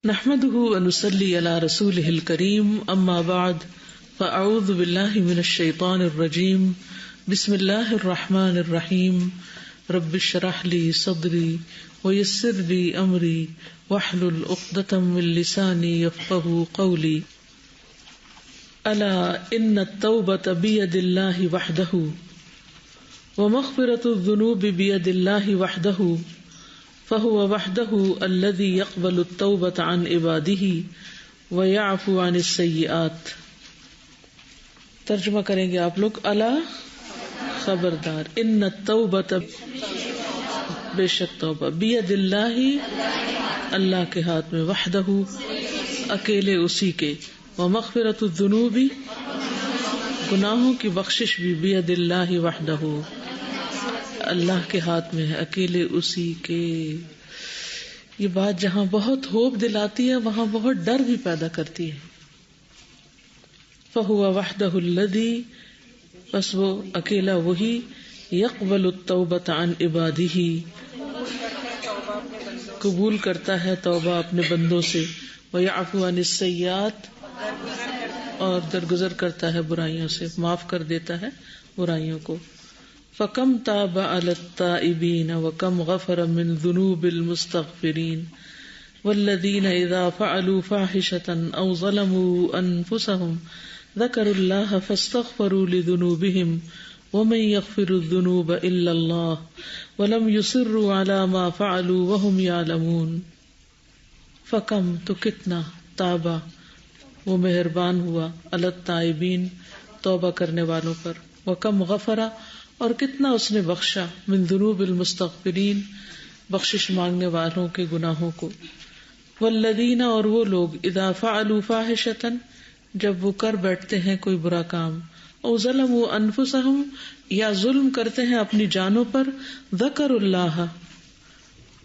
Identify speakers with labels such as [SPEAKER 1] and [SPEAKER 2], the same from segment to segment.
[SPEAKER 1] نحمده ونصلي على رسوله الكريم اما بعد فاعوذ بالله من الشيطان الرجيم بسم الله الرحمن الرحيم رب اشرح لي صدري ويسر لي امري واحلل عقدة من لساني يفقهوا قولي الا ان التوبة بيد الله وحده ومغفرة الذنوب بيد الله وحده فهو وحده الذي يقبل التوبة عن عباده ويعفو عن السيئات۔ ترجمہ کریں گے آپ لوگ۔ الا خبردار، ان التوبة بے شک توبہ، بید اللہ اللہ کے ہاتھ میں، وحدہ اکیلے اسی کے، ومغفرۃ الذنوب گناہوں کی بخشش بھی بید اللہ وحدہ اللہ کے ہاتھ میں ہے، اکیلے اسی کے۔ یہ بات جہاں بہت ہوپ دلاتی ہے وہاں بہت ڈر بھی پیدا کرتی ہے۔ فَهُوَ وَحْدَهُ الَّذِي، بس وہ اکیلا وہی، يَقْبَلُ التَّوْبَةَ عَنْ عِبَادِهِ قبول کرتا ہے توبہ اپنے بندوں سے، وَيَعْفُو عَنِ السَّيِّئَاتِ اور درگزر کرتا ہے برائیوں سے، معاف کر دیتا ہے برائیوں کو۔ فَكَمْ تَابَ عَلَى التَّائِبِينَ وَكَمْ غَفَرَ مِنْ ذُنُوبِ الْمُسْتَغْفِرِينَ وَالَّذِينَ إِذَا فَعَلُوا فَاحِشَةً أَوْ ظَلَمُوا أَنفُسَهُمْ ذَكَرُوا اللَّهَ فَاسْتَغْفَرُوا لِذُنُوبِهِمْ وَمَنْ يَغْفِرُ الذُّنُوبَ إِلَّا اللَّهُ وَلَمْ يُصِرُّوا عَلَى مَا فَعَلُوا وَهُمْ يَعْلَمُونَ۔ فَكَمْ تو کتنا، تابا وہ مہربان ہوا، علی التائبین توبہ کرنے والوں پر، وَكَمْ غَفَرَ اور کتنا اس نے بخشا، من ذنوب المستغفرین بخشش مانگنے والوں کے گناہوں کو، والذین اور وہ لوگ، اذا فعلوا فاحشۃ جب وہ کر بیٹھتے ہیں کوئی برا کام، او ظلموا انفسہم یا ظلم کرتے ہیں اپنی جانوں پر، ذکروا اللہ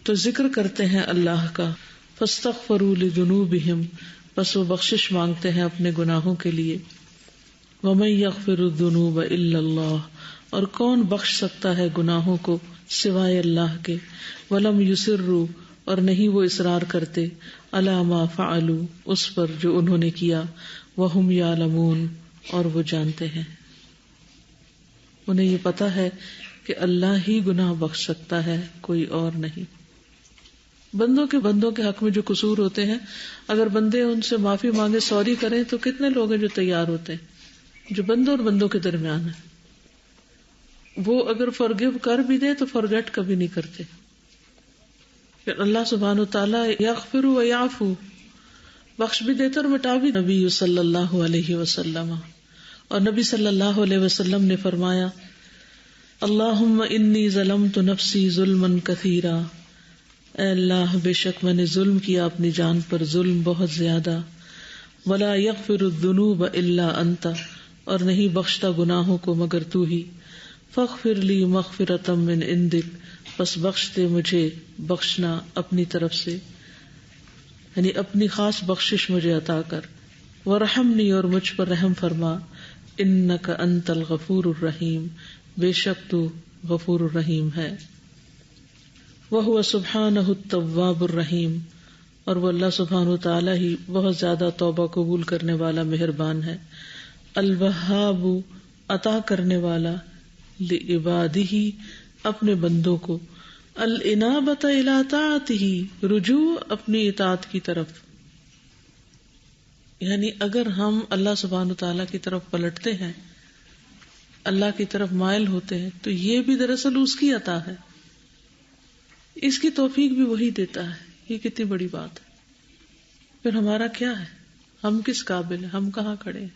[SPEAKER 1] تو ذکر کرتے ہیں اللہ کا، فاستغفروا لذنوبہم بس وہ بخشش مانگتے ہیں اپنے گناہوں کے لیے، ومن یغفر الذنوب الا اللہ اور کون بخش سکتا ہے گناہوں کو سوائے اللہ کے، ولم یصروا اور نہیں وہ اصرار کرتے، علی ما فعلوا اس پر جو انہوں نے کیا، وہم یعلمون اور وہ جانتے ہیں، انہیں یہ پتا ہے کہ اللہ ہی گناہ بخش سکتا ہے، کوئی اور نہیں۔ بندوں کے حق میں جو قصور ہوتے ہیں، اگر بندے ان سے معافی مانگے، سوری کریں، تو کتنے لوگ ہیں جو تیار ہوتے ہیں، جو بندوں اور بندوں کے درمیان ہے۔ وہ اگر فرگیو کر بھی دے تو فرگیٹ کبھی نہیں کرتے۔ پھر اللہ سبحانہ وتعالی یغفر و یعفو بخش بھی دیتا اور مٹا بھی۔ نبی صلی اللہ علیہ وسلم اور نبی صلی اللہ علیہ وسلم نے فرمایا، اللہم انی ظلمت نفسی ظلما کثیرا، اے اللہ بے شک میں نے ظلم کیا اپنی جان پر، ظلم بہت زیادہ، ولا یغفر الذنوب الا انت اور نہیں بخشتا گناہوں کو مگر تو ہی، فاغفر لی مغفرۃ من عندک بس بخش دے مجھے بخشنا اپنی طرف سے، یعنی اپنی خاص بخشش مجھے عطا کر، ورحمنی اور مجھ پر رحم فرما، انک انت الغفور الرحیم بے شک تو غفور الرحیم ہے، وہو سبحانہ التواب الرحیم اور وہ اللہ سبحانہ وتعالی ہی بہت زیادہ توبہ قبول کرنے والا مہربان ہے، الوہاب عطا کرنے والا، لعبادہ اپنے بندوں کو، الانابۃ الی طاعتہ رجوع اپنی اطاعت کی طرف، یعنی اگر ہم اللہ سبحانہ وتعالی کی طرف پلٹتے ہیں، اللہ کی طرف مائل ہوتے ہیں، تو یہ بھی دراصل اس کی عطا ہے، اس کی توفیق بھی وہی دیتا ہے۔ یہ کتنی بڑی بات ہے۔ پھر ہمارا کیا ہے؟ ہم کس قابل ہیں؟ ہم کہاں کھڑے ہیں؟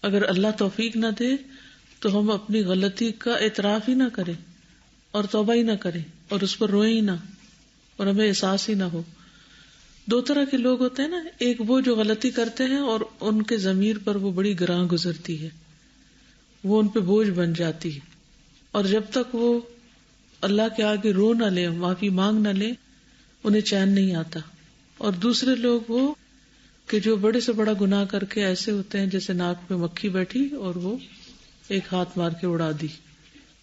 [SPEAKER 1] اگر اللہ توفیق نہ دے تو ہم اپنی غلطی کا اعتراف ہی نہ کریں اور توبہ ہی نہ کریں اور اس پر روئیں ہی نہ اور ہمیں احساس ہی نہ ہو۔ دو طرح کے لوگ ہوتے ہیں نا، ایک وہ جو غلطی کرتے ہیں اور ان کے ضمیر پر وہ بڑی گراں گزرتی ہے، وہ ان پہ بوجھ بن جاتی ہے، اور جب تک وہ اللہ کے آگے رو نہ لیں، معافی مانگ نہ لیں، انہیں چین نہیں آتا۔ اور دوسرے لوگ وہ کہ جو بڑے سے بڑا گناہ کر کے ایسے ہوتے ہیں جیسے ناک پہ مکھی بیٹھی اور وہ ایک ہاتھ مار کے اڑا دی،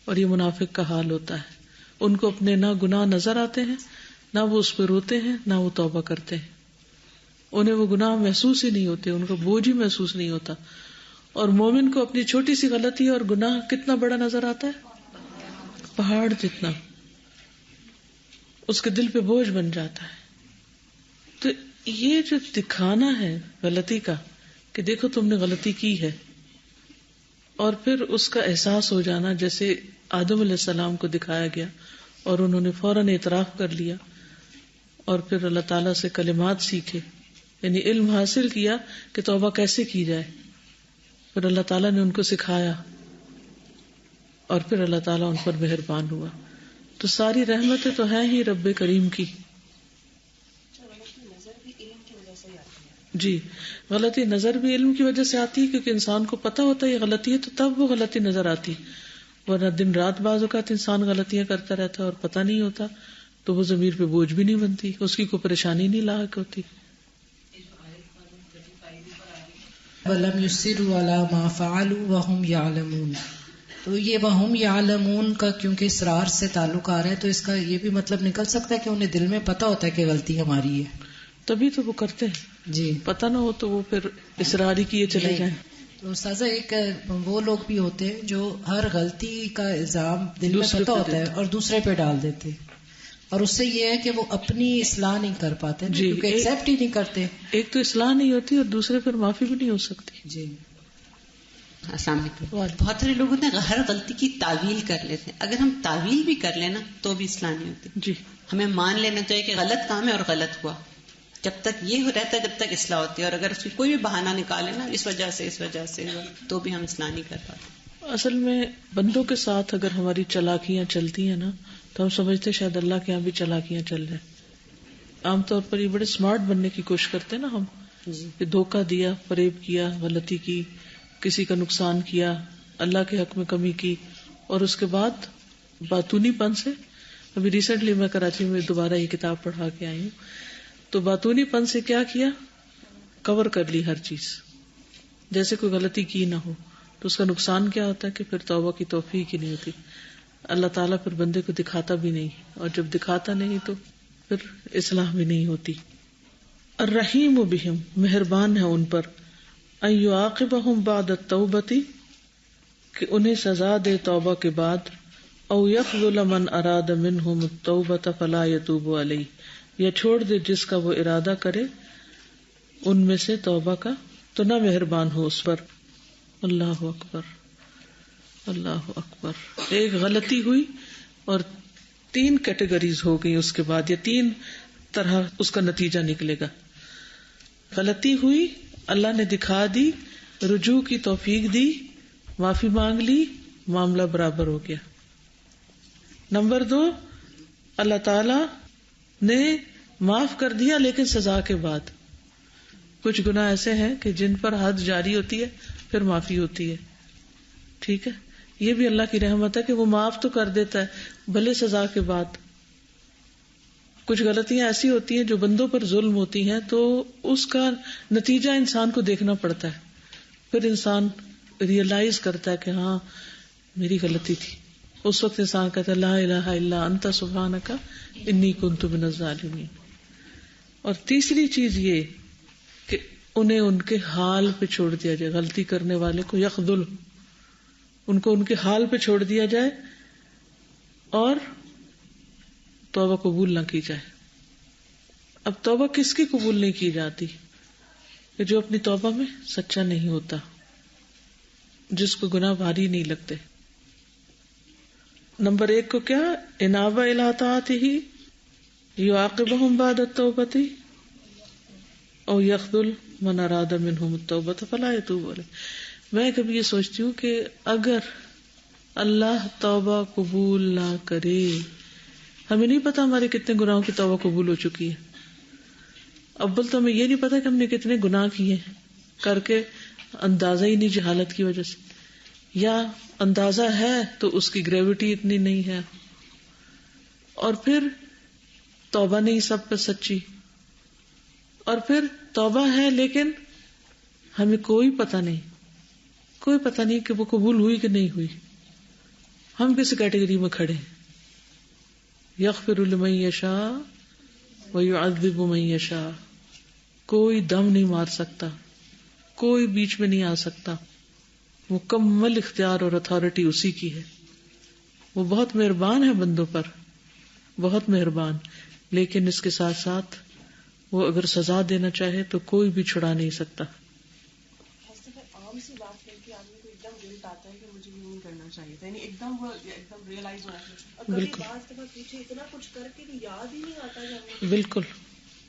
[SPEAKER 1] اور یہ منافق کا حال ہوتا ہے۔ ان کو اپنے نہ گناہ نظر آتے ہیں نہ وہ اس پہ روتے ہیں نہ وہ توبہ کرتے ہیں. انہیں وہ گناہ محسوس ہی نہیں ہوتے, ان کا بوجھ ہی محسوس نہیں ہوتا. اور مومن کو اپنی چھوٹی سی غلطی اور گناہ کتنا بڑا نظر آتا ہے, پہاڑ جتنا, اس کے دل پہ بوجھ بن جاتا ہے. تو یہ جو دکھانا ہے غلطی کا کہ دیکھو تم نے غلطی کی ہے, اور پھر اس کا احساس ہو جانا, جیسے آدم علیہ السلام کو دکھایا گیا اور انہوں نے فوراً اعتراف کر لیا, اور پھر اللہ تعالیٰ سے کلمات سیکھے, یعنی علم حاصل کیا کہ توبہ کیسے کی جائے. پھر اللہ تعالیٰ نے ان کو سکھایا اور پھر اللہ تعالیٰ ان پر مہربان ہوا. تو ساری رحمتیں تو ہیں ہی رب کریم کی. جی, غلطی نظر بھی علم کی وجہ سے آتی ہے, کیونکہ انسان کو پتہ ہوتا ہے یہ غلطی ہے تو تب وہ غلطی نظر آتی, ورنہ دن رات بعض اوقات انسان غلطیاں کرتا رہتا ہے اور پتہ نہیں ہوتا تو وہ ضمیر پہ بوجھ بھی نہیں بنتی, اس کی کوئی پریشانی نہیں لاحق ہوتی.
[SPEAKER 2] وَلَمْ يُصِرُّوا عَلَى مَا فَعَلُوا وَهُمْ يَعْلَمُونَ. تو یہ وَهُمْ يَعْلَمُونَ کا کیونکہ اصرار سے تعلق آ رہا ہے, تو اس کا یہ بھی مطلب نکل سکتا ہے کہ انہیں دل میں پتہ ہوتا ہے کہ غلطی ہماری ہے,
[SPEAKER 1] تبھی تو وہ کرتے ہیں.
[SPEAKER 2] جی,
[SPEAKER 1] پتہ نہ ہو تو وہ پھر اصرار ہی کیے چلے جائیں.
[SPEAKER 2] تو استاذہ ایک وہ لوگ بھی ہوتے ہیں جو ہر غلطی کا الزام دل میں پتہ ہوتا ہے اور دوسرے پہ ڈال دیتے, اور اس سے یہ ہے کہ وہ اپنی اصلاح نہیں کر پاتے,
[SPEAKER 1] جی,
[SPEAKER 2] کیونکہ ایکسیپٹ ہی نہیں کرتے.
[SPEAKER 1] ایک تو اصلاح نہیں ہوتی اور دوسرے پر معافی بھی نہیں ہو سکتی.
[SPEAKER 2] جی,
[SPEAKER 3] السلام علیکم. بہت سارے لوگ ہوتے ہیں ہر غلطی کی تعویل کر لیتے ہیں. اگر ہم تعویل بھی کر لینا تو بھی اصلاح نہیں ہوتی.
[SPEAKER 1] جی,
[SPEAKER 3] ہمیں مان لینا چاہیے کہ غلط کام ہے اور غلط ہوا. جب تک یہ رہتا ہے جب تک اصلاح ہوتی ہے, اور اگر اس کی کوئی بھی بہانہ نکالے نا اس وجہ سے تو بھی ہم اصلاح نہیں کر پاتے.
[SPEAKER 1] اصل میں بندوں کے ساتھ اگر ہماری چالاکیاں چلتی ہیں نا تو ہم سمجھتے شاید اللہ کے یہاں بھی چالاکیاں چل رہے ہیں. عام طور پر یہ بڑے اسمارٹ بننے کی کوشش کرتے ہیں نا ہم, کہ دھوکہ دیا, فریب کیا, غلطی کی, کسی کا نقصان کیا, اللہ کے حق میں کمی کی, اور اس کے بعد باتونی پن سے. ابھی ریسنٹلی میں کراچی میں دوبارہ یہ کتاب پڑھا کے آئی ہوں, تو باتونی پن سے کیا کیا, کور کر لی ہر چیز, جیسے کوئی غلطی کی نہ ہو. تو اس کا نقصان کیا ہوتا ہے کہ پھر توبہ کی توفیق ہی نہیں ہوتی. اللہ تعالیٰ پھر بندے کو دکھاتا بھی نہیں, اور جب دکھاتا نہیں تو پھر اصلاح بھی نہیں ہوتی. الرحیم بہم, مہربان ہے ان پر, ان یعاقبہم بعد التوبۃ, کہ انہیں سزا دے توبہ کے بعد, او یخذل من اراد منہم التوبۃ فلا یتوب علیہ, یا چھوڑ دے جس کا وہ ارادہ کرے ان میں سے توبہ کا تو نہ مہربان ہو اس پر. اللہ اکبر, اللہ اکبر. ایک غلطی ہوئی اور 3 کیٹیگریز ہو گئی اس کے بعد, یا 3 طرح اس کا نتیجہ نکلے گا. غلطی ہوئی, اللہ نے دکھا دی, رجوع کی توفیق دی, معافی مانگ لی, معاملہ برابر ہو گیا. نمبر 2, اللہ تعالی نے معاف کر دیا لیکن سزا کے بعد. کچھ گناہ ایسے ہیں کہ جن پر حد جاری ہوتی ہے پھر معافی ہوتی ہے, ٹھیک ہے, یہ بھی اللہ کی رحمت ہے کہ وہ معاف تو کر دیتا ہے بھلے سزا کے بعد. کچھ غلطیاں ایسی ہوتی ہیں جو بندوں پر ظلم ہوتی ہیں تو اس کا نتیجہ انسان کو دیکھنا پڑتا ہے, پھر انسان ریئلائز کرتا ہے کہ ہاں میری غلطی تھی. اس وقت انسان کہتا ہے لا الہ الا انت سبحانک انی کنت من الظالمین. اور تیسری چیز یہ کہ انہیں ان کے حال پہ چھوڑ دیا جائے, غلطی کرنے والے کو یخذل, ان کو ان کے حال پہ چھوڑ دیا جائے اور توبہ قبول نہ کی جائے. اب توبہ کس کی قبول نہیں کی جاتی؟ کہ جو اپنی توبہ میں سچا نہیں ہوتا, جس کو گناہ بھاری نہیں لگتے. نمبر 1 کو کیا, انابہ الی طاعتہ یعاقبہم بعد التوبۃ او یخذل من اراد منہم التوبۃ فلا یتوب علیہ. میں کبھی یہ سوچتی ہوں کہ اگر اللہ توبہ قبول نہ کرے, ہمیں نہیں پتا ہمارے کتنے گناہوں کی توبہ قبول ہو چکی ہے. اول تو ہمیں یہ نہیں پتا کہ ہم نے کتنے گناہ کیے کر کے اندازہ ہی نہیں جہالت کی وجہ سے, یا اندازہ ہے تو اس کی گریوٹی اتنی نہیں ہے, اور پھر توبہ نہیں سب پہ سچی, اور پھر توبہ ہے لیکن ہمیں کوئی پتہ نہیں کہ وہ قبول ہوئی کہ نہیں ہوئی. ہم کس کیٹیگری میں کھڑے ہیں؟ یغفر لمن یشاء وَيُعَذِّبُ مَن يَشَاءُ. کوئی دم نہیں مار سکتا، کوئی بیچ میں نہیں آ سکتا. مکمل اختیار اور اتھارٹی اسی کی ہے. وہ بہت مہربان ہے بندوں پر، بہت مہربان، لیکن اس کے ساتھ ساتھ وہ اگر سزا دینا چاہے تو کوئی بھی چھڑا نہیں سکتا.
[SPEAKER 4] عام سی بات ہے کہ آدمی کو ایک دم گلٹ آتا ہے کہ مجھے یہ نہیں کرنا چاہیے تھا، یعنی ایک دم ریئلائز ہونا چاہیے.
[SPEAKER 1] بالکل
[SPEAKER 4] بات کے بعد پیچھے اتنا کچھ کر کے یاد ہی نہیں آتا کہ ہم نے.
[SPEAKER 1] بالکل.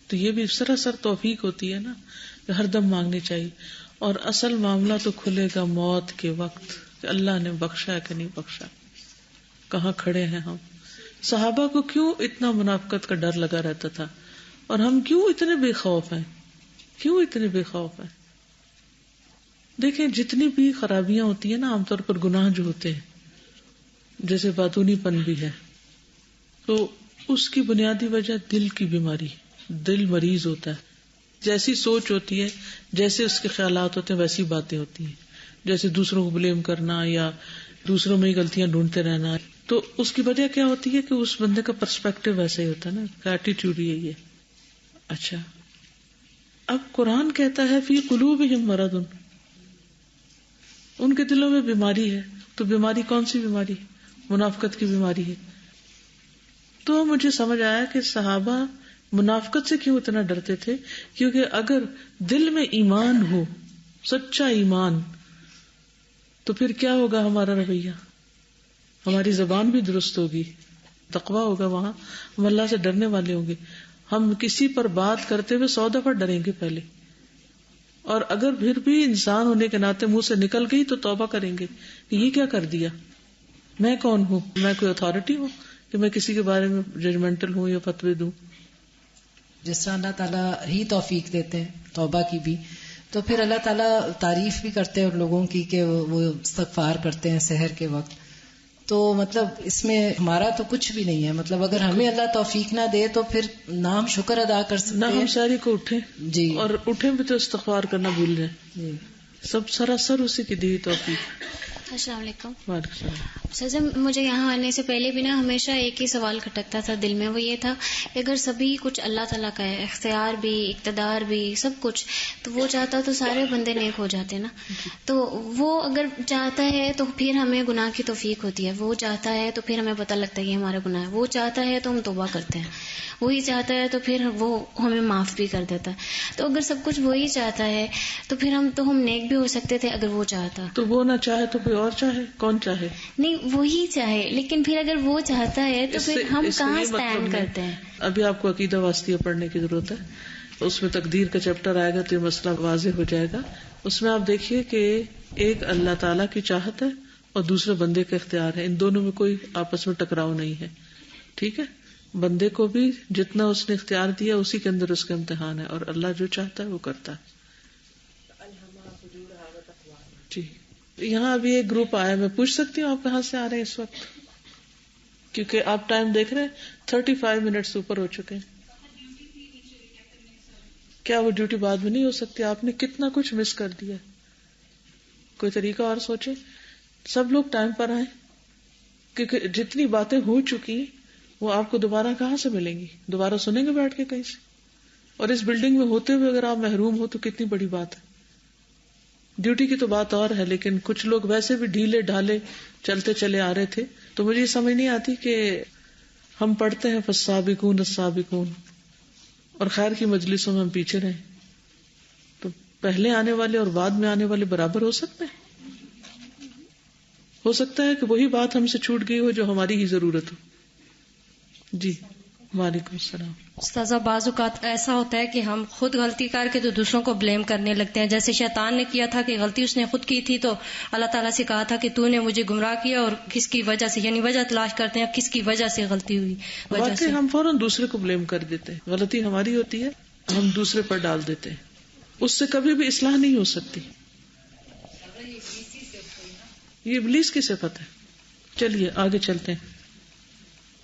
[SPEAKER 1] تو یہ بھی سراسر توفیق ہوتی ہے نا، کہ ہر دم مانگنی چاہیے. اور اصل معاملہ تو کھلے گا موت کے وقت کہ اللہ نے بخشا ہے کہ نہیں بخشا، کہاں کھڑے ہیں ہم. صحابہ کو کیوں اتنا منافقت کا ڈر لگا رہتا تھا، اور ہم کیوں اتنے بے خوف ہیں، کیوں اتنے بے خوف ہیں؟ دیکھیں جتنی بھی خرابیاں ہوتی ہیں نا، عام طور پر گناہ جو ہوتے ہیں، جیسے باتونی پن بھی ہے، تو اس کی بنیادی وجہ دل کی بیماری، دل مریض ہوتا ہے. جیسی سوچ ہوتی ہے، جیسے اس کے خیالات ہوتے ہیں، ویسی باتیں ہوتی ہیں. جیسے دوسروں کو بلیم کرنا یا دوسروں میں ہی غلطیاں ڈھونڈتے رہنا، تو اس کی وجہ کیا ہوتی ہے کہ اس بندے کا پرسپیکٹو ویسا ہی ہوتا ہے نا، ایٹیٹیوڈ یہی ہے. اچھا، اب قرآن کہتا ہے فی قلوبہم مرض، ان کے دلوں میں بیماری ہے. تو بیماری کون سی بیماری؟ منافقت کی بیماری ہے. تو مجھے سمجھ آیا کہ صحابہ منافقت سے کیوں اتنا ڈرتے تھے، کیونکہ اگر دل میں ایمان ہو، سچا ایمان، تو پھر کیا ہوگا ہمارا رویہ، ہماری زبان بھی درست ہوگی، تقویٰ ہوگا، وہاں ہم اللہ سے ڈرنے والے ہوں گے. ہم کسی پر بات کرتے ہوئے 100 دفعہ ڈریں گے پہلے، اور اگر پھر بھی انسان ہونے کے ناطے منہ سے نکل گئی تو توبہ کریں گے کہ یہ کیا کر دیا، میں کون ہوں، میں کوئی اتھارٹی ہوں کہ میں کسی کے بارے میں ججمنٹل ہوں یا فتوی دوں.
[SPEAKER 2] جس طرح اللہ تعالیٰ ہی توفیق دیتے ہیں توبہ کی بھی، تو پھر اللہ تعالیٰ تعریف بھی کرتے ہیں ان لوگوں کی کہ وہ استغفار کرتے ہیں سحر کے وقت. تو مطلب اس میں ہمارا تو کچھ بھی نہیں ہے. مطلب اگر ہمیں اللہ توفیق نہ دے تو پھر نہ ہم شکر ادا کر سکتے
[SPEAKER 1] نہ ہم ساری کو اٹھیں
[SPEAKER 2] جی،
[SPEAKER 1] اور اٹھیں بھی تو استغفار کرنا بھول جائیں
[SPEAKER 2] جی.
[SPEAKER 1] سب سراسر اسی کی دی توفیق.
[SPEAKER 5] السلام علیکم.
[SPEAKER 1] وعلیکم السلام.
[SPEAKER 5] سر مجھے یہاں آنے سے پہلے بھی نا ہمیشہ ایک ہی سوال کھٹکتا تھا دل میں، وہ یہ تھا کہ اگر سبھی کچھ اللہ تعالیٰ کا ہے، اختیار بھی، اقتدار بھی، سب کچھ، تو وہ چاہتا تو سارے بندے نیک ہو جاتے نا. تو وہ اگر چاہتا ہے تو پھر ہمیں گناہ کی توفیق ہوتی ہے، وہ چاہتا ہے تو پھر ہمیں پتہ لگتا ہے کہ ہمارا گناہ ہے، وہ چاہتا ہے تو ہم توبہ کرتے ہیں، وہی چاہتا ہے تو پھر وہ ہمیں معاف بھی کر دیتا ہے. تو اگر سب کچھ وہی چاہتا ہے تو پھر ہم نیک بھی ہو سکتے تھے اگر وہ چاہتا.
[SPEAKER 1] تو وہ نہ چاہے تو کوئی اور چاہے، کون چاہے؟
[SPEAKER 5] نہیں، وہی چاہے، لیکن پھر اگر وہ چاہتا ہے تو پھر ہم کہاں اسٹینڈ کرتے ہیں؟
[SPEAKER 1] ابھی آپ کو عقیدہ واسطیہ پڑھنے کی ضرورت ہے، اس میں تقدیر کا چیپٹر آئے گا تو یہ مسئلہ واضح ہو جائے گا. اس میں آپ دیکھیے کہ ایک اللہ تعالیٰ کی چاہت ہے اور دوسرے بندے کا اختیار ہے، ان دونوں میں کوئی آپس میں ٹکراؤ نہیں ہے. ٹھیک ہے، بندے کو بھی جتنا اس نے اختیار دیا اسی کے اندر اس کا امتحان ہے، اور اللہ جو چاہتا ہے وہ کرتا ہے. جی، یہاں ابھی ایک گروپ آیا، میں پوچھ سکتی ہوں آپ کہاں سے آ رہے ہیں اس وقت؟ کیونکہ آپ ٹائم دیکھ رہے ہیں 35 منٹس اوپر ہو چکے ہیں. کیا وہ ڈیوٹی بعد میں نہیں ہو سکتی؟ آپ نے کتنا کچھ مس کر دیا. کوئی طریقہ اور سوچے، سب لوگ ٹائم پر آئیں، کیونکہ جتنی باتیں ہو چکی وہ آپ کو دوبارہ کہاں سے ملیں گی؟ دوبارہ سنیں گے بیٹھ کے کہیں سے؟ اور اس بلڈنگ میں ہوتے ہوئے اگر آپ محروم ہو تو کتنی بڑی بات ہے. ڈیوٹی کی تو بات اور ہے، لیکن کچھ لوگ ویسے بھی ڈھیلے ڈھالے چلتے چلے آ رہے تھے. تو مجھے یہ سمجھ نہیں آتی کہ ہم پڑھتے ہیں فالسابقون السابقون، اور خیر کی مجلسوں میں ہم پیچھے رہیں، تو پہلے آنے والے اور بعد میں آنے والے برابر ہو سکتے ہیں؟ ہو سکتا ہے کہ وہی بات ہم سے چھوٹ گئی ہو جو ہماری ہی ضرورت ہو. جی وعلیکم السلام.
[SPEAKER 6] استاذہ، بعض اوقات ایسا ہوتا ہے کہ ہم خود غلطی کر کے تو دوسروں کو بلیم کرنے لگتے ہیں. جیسے شیطان نے کیا تھا کہ غلطی اس نے خود کی تھی، تو اللہ تعالیٰ سے کہا تھا کہ تو نے مجھے گمراہ کیا، اور کس کی وجہ سے، یعنی وجہ تلاش کرتے ہیں کس کی وجہ سے غلطی ہوئی.
[SPEAKER 1] واقعی ہم فوراً دوسرے کو بلیم کر دیتے ہیں، غلطی ہماری ہوتی ہے ہم دوسرے پر ڈال دیتے ہیں، اس سے کبھی بھی اصلاح نہیں ہو سکتی. یہ ابلیس کی صفت ہے. چلیے آگے چلتے ہیں.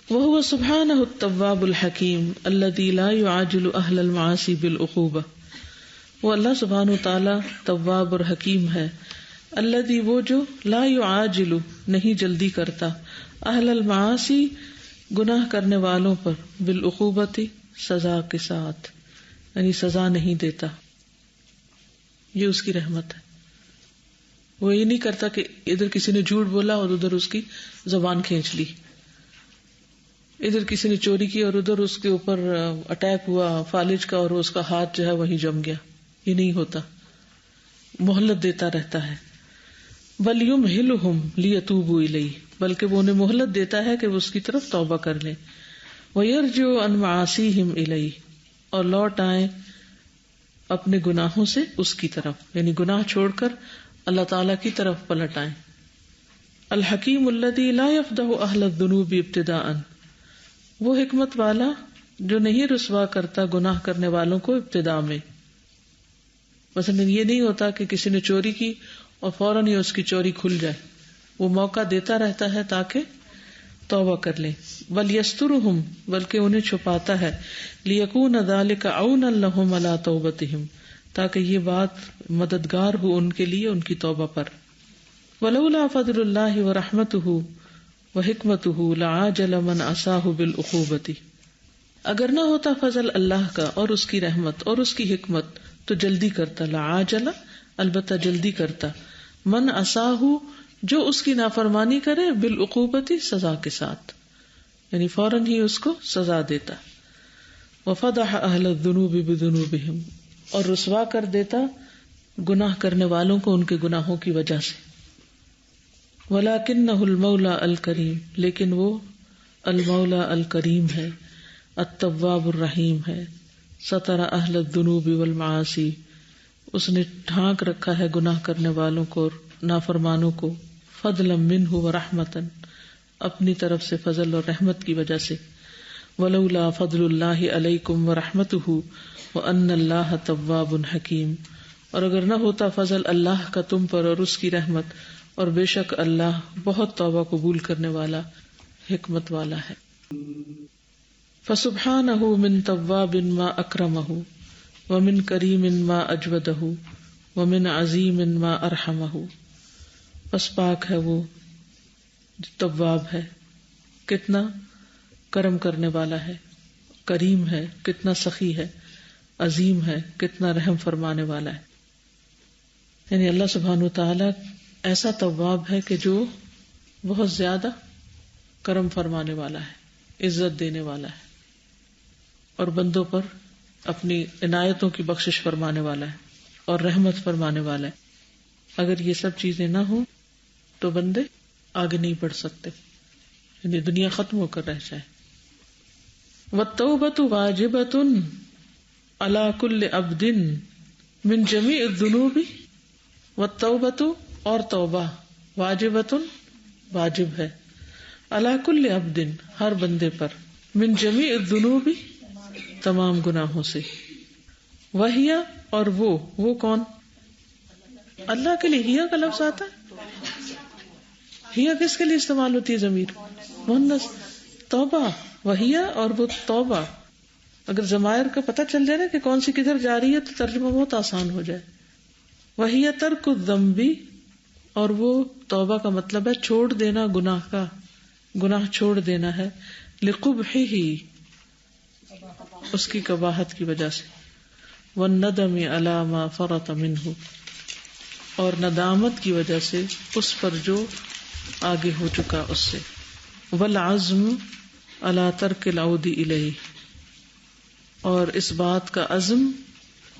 [SPEAKER 1] وهو سبحانه التواب الحکیم الذی لا يعاجل اہل المعاصی بالعقوبہ. وہ اللہ سبحانہ تعالی تواب اور حکیم ہے. الذی، وہ جو لا يعاجل نہیں جلدی کرتا، اہل المعاصی گناہ کرنے والوں پر، بالعقوبتی سزا کے ساتھ، یعنی سزا نہیں دیتا. یہ اس کی رحمت ہے. وہ یہ نہیں کرتا کہ ادھر کسی نے جھوٹ بولا اور ادھر اس کی زبان کھینچ لی، ادھر کسی نے چوری کی اور ادھر اس کے اوپر اٹیک ہوا فالج کا اور اس کا ہاتھ جو ہے وہیں جم گیا. یہ نہیں ہوتا، مہلت دیتا رہتا ہے. بل یمہلہم لیتوبوا الیہ، بلکہ وہ انہیں مہلت دیتا ہے کہ وہ اس کی طرف توبہ کر لیں. ویرجعوا عن معاصیہم الیہ، اور لوٹ آئیں اپنے گناہوں سے اس کی طرف، یعنی گناہ چھوڑ کر اللہ تعالی کی طرف پلٹ آئیں. الحکیم الذی لا یفضح اہل الذنوب ابتداء، وہ حکمت والا جو نہیں رسوا کرتا گناہ کرنے والوں کو ابتدا میں. مثلا یہ نہیں ہوتا کہ کسی نے چوری کی اور فوراً ہی اس کی چوری کھل جائے، وہ موقع دیتا رہتا ہے تاکہ توبہ کر لیں. بل یسترہم، بلکہ انہیں چھپاتا ہے. لیکون ذلک عونا لہم علی توبتہم، تاکہ یہ بات مددگار ہو ان کے لیے ان کی توبہ پر. ولولا فضل اللہ ورحمتہ وحکمتہ لعاجل من عصاہ بالعقوبۃ، اگر نہ ہوتا فضل اللہ کا اور اس کی رحمت اور اس کی حکمت تو جلدی کرتا، لعاجل البتہ جلدی کرتا، من عصاہ جو اس کی نافرمانی کرے، بالعقوبۃ سزا کے ساتھ، یعنی فوراً ہی اس کو سزا دیتا. وفضح اہل الذنوب بذنوبہم، اور رسوا کر دیتا گناہ کرنے والوں کو ان کے گناہوں کی وجہ سے. وَلَكِنَّهُ الْمَوْلَى الْكَرِيمُ، لیکن وہ المولا الکریم ہے، التواب الرحیم ہے. ستر اہل الذنوب والمعاصی، اس نے ڈھانک رکھا ہے گناہ کرنے والوں کو اور نافرمانوں کو. فضلا منہ ورحمتا، اپنی طرف سے فضل اور رحمت کی وجہ سے. ولولا فضل اللہ علیکم ورحمتہ وان اللہ تواب حکیم، اور اگر نہ ہوتا فضل اللہ کا تم پر اور اس کی رحمت، اور بے شک اللہ بہت توبہ قبول کرنے والا حکمت والا ہے. فسبحانہ من تواب ما اکرمہ ومن کریم ما اجودہ ومن عظیم ما ارحمہ. بس پاک ہے وہ تواب ہے، کتنا کرم کرنے والا ہے، کریم ہے کتنا سخی ہے، عظیم ہے کتنا رحم فرمانے والا ہے. یعنی اللہ سبحانہ وتعالی ایسا تواب ہے کہ جو بہت زیادہ کرم فرمانے والا ہے، عزت دینے والا ہے، اور بندوں پر اپنی عنایتوں کی بخشش فرمانے والا ہے اور رحمت فرمانے والا ہے. اگر یہ سب چیزیں نہ ہوں تو بندے آگے نہیں بڑھ سکتے، یعنی دنیا ختم ہو کر رہ جائے. وَالتَّوْبَةُ وَاجِبَةٌ عَلَى كُلِّ عَبْدٍ مِّن جَمِيعِ الذُّنُوبِ. وَالتَّوْبَةُ، اور توبہ، واجبۃ واجب ہے، علی کل عبد ہر بندے پر، من جمیع الذنوب تمام گناہوں سے. وہی، اور وہ کون؟ اللہ کے لیے ہیا کا لفظ آتا ہے. ہیا کس کے لیے استعمال ہوتی ہے؟ ضمیر مؤنث. توبہ وہی، اور وہ توبہ. اگر ضمائر کا پتہ چل جائے نا کہ کون سی کدھر جا رہی ہے تو ترجمہ بہت آسان ہو جائے. وہی ترک الذنب، اور وہ توبہ کا مطلب ہے چھوڑ دینا گناہ کا، گناہ چھوڑ دینا ہے. لقبحہ، اس کی قباحت کی وجہ سے. والندم علی ما فرط منہ، اور ندامت کی وجہ سے اس پر جو آگے ہو چکا اس سے. والعزم علی ترک العود الیہ، اور اس بات کا عزم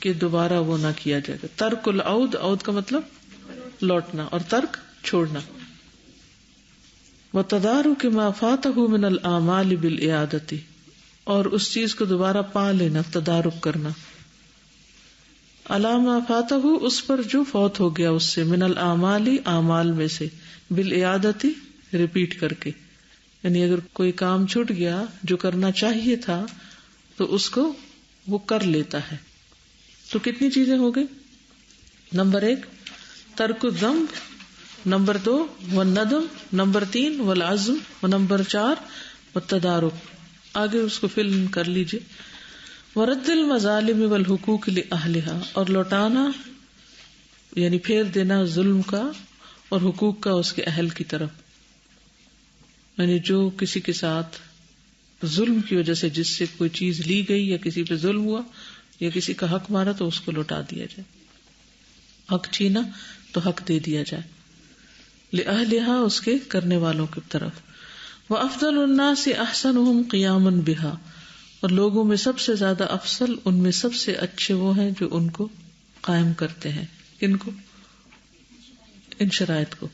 [SPEAKER 1] کہ دوبارہ وہ نہ کیا جائے گا. ترک العود، عود کا مطلب لوٹنا، اور ترک چھوڑنا. وتدارک ما فاتہ من الاعمال بالاعادۃ، اور اس چیز کو دوبارہ پا لینا، تدارک کرنا. علی ما فاتہ، اس پر جو فوت ہو گیا اس سے، من الاعمال اعمال میں سے، بالاعادۃ ریپیٹ کر کے. یعنی اگر کوئی کام چھوٹ گیا جو کرنا چاہیے تھا تو اس کو وہ کر لیتا ہے. تو کتنی چیزیں ہو گئی؟ نمبر 1 ترک الذنب، نمبر 2 والندم، نمبر 3 والعزم، اور نمبر 4 والتدارک. آگے اس کو فل کر لیجئے. ورد المظالم والحقوق لأہلها، اور لوٹانا یعنی پھیر دینا ظلم کا اور حقوق کا اس کے اہل کی طرف. یعنی جو کسی کے ساتھ ظلم کی وجہ سے جس سے کوئی چیز لی گئی یا کسی پہ ظلم ہوا یا کسی کا حق مارا تو اس کو لوٹا دیا جائے. حق چھینا تو حق دے دیا جائے. لأہلہا اس کے کرنے والوں کی طرف. وافضل الناس احسنهم قیاما بها اور لوگوں میں سب سے زیادہ افضل ان میں سب سے اچھے وہ ہیں جو ان کو قائم کرتے ہیں. ان کو ان شرائط کو.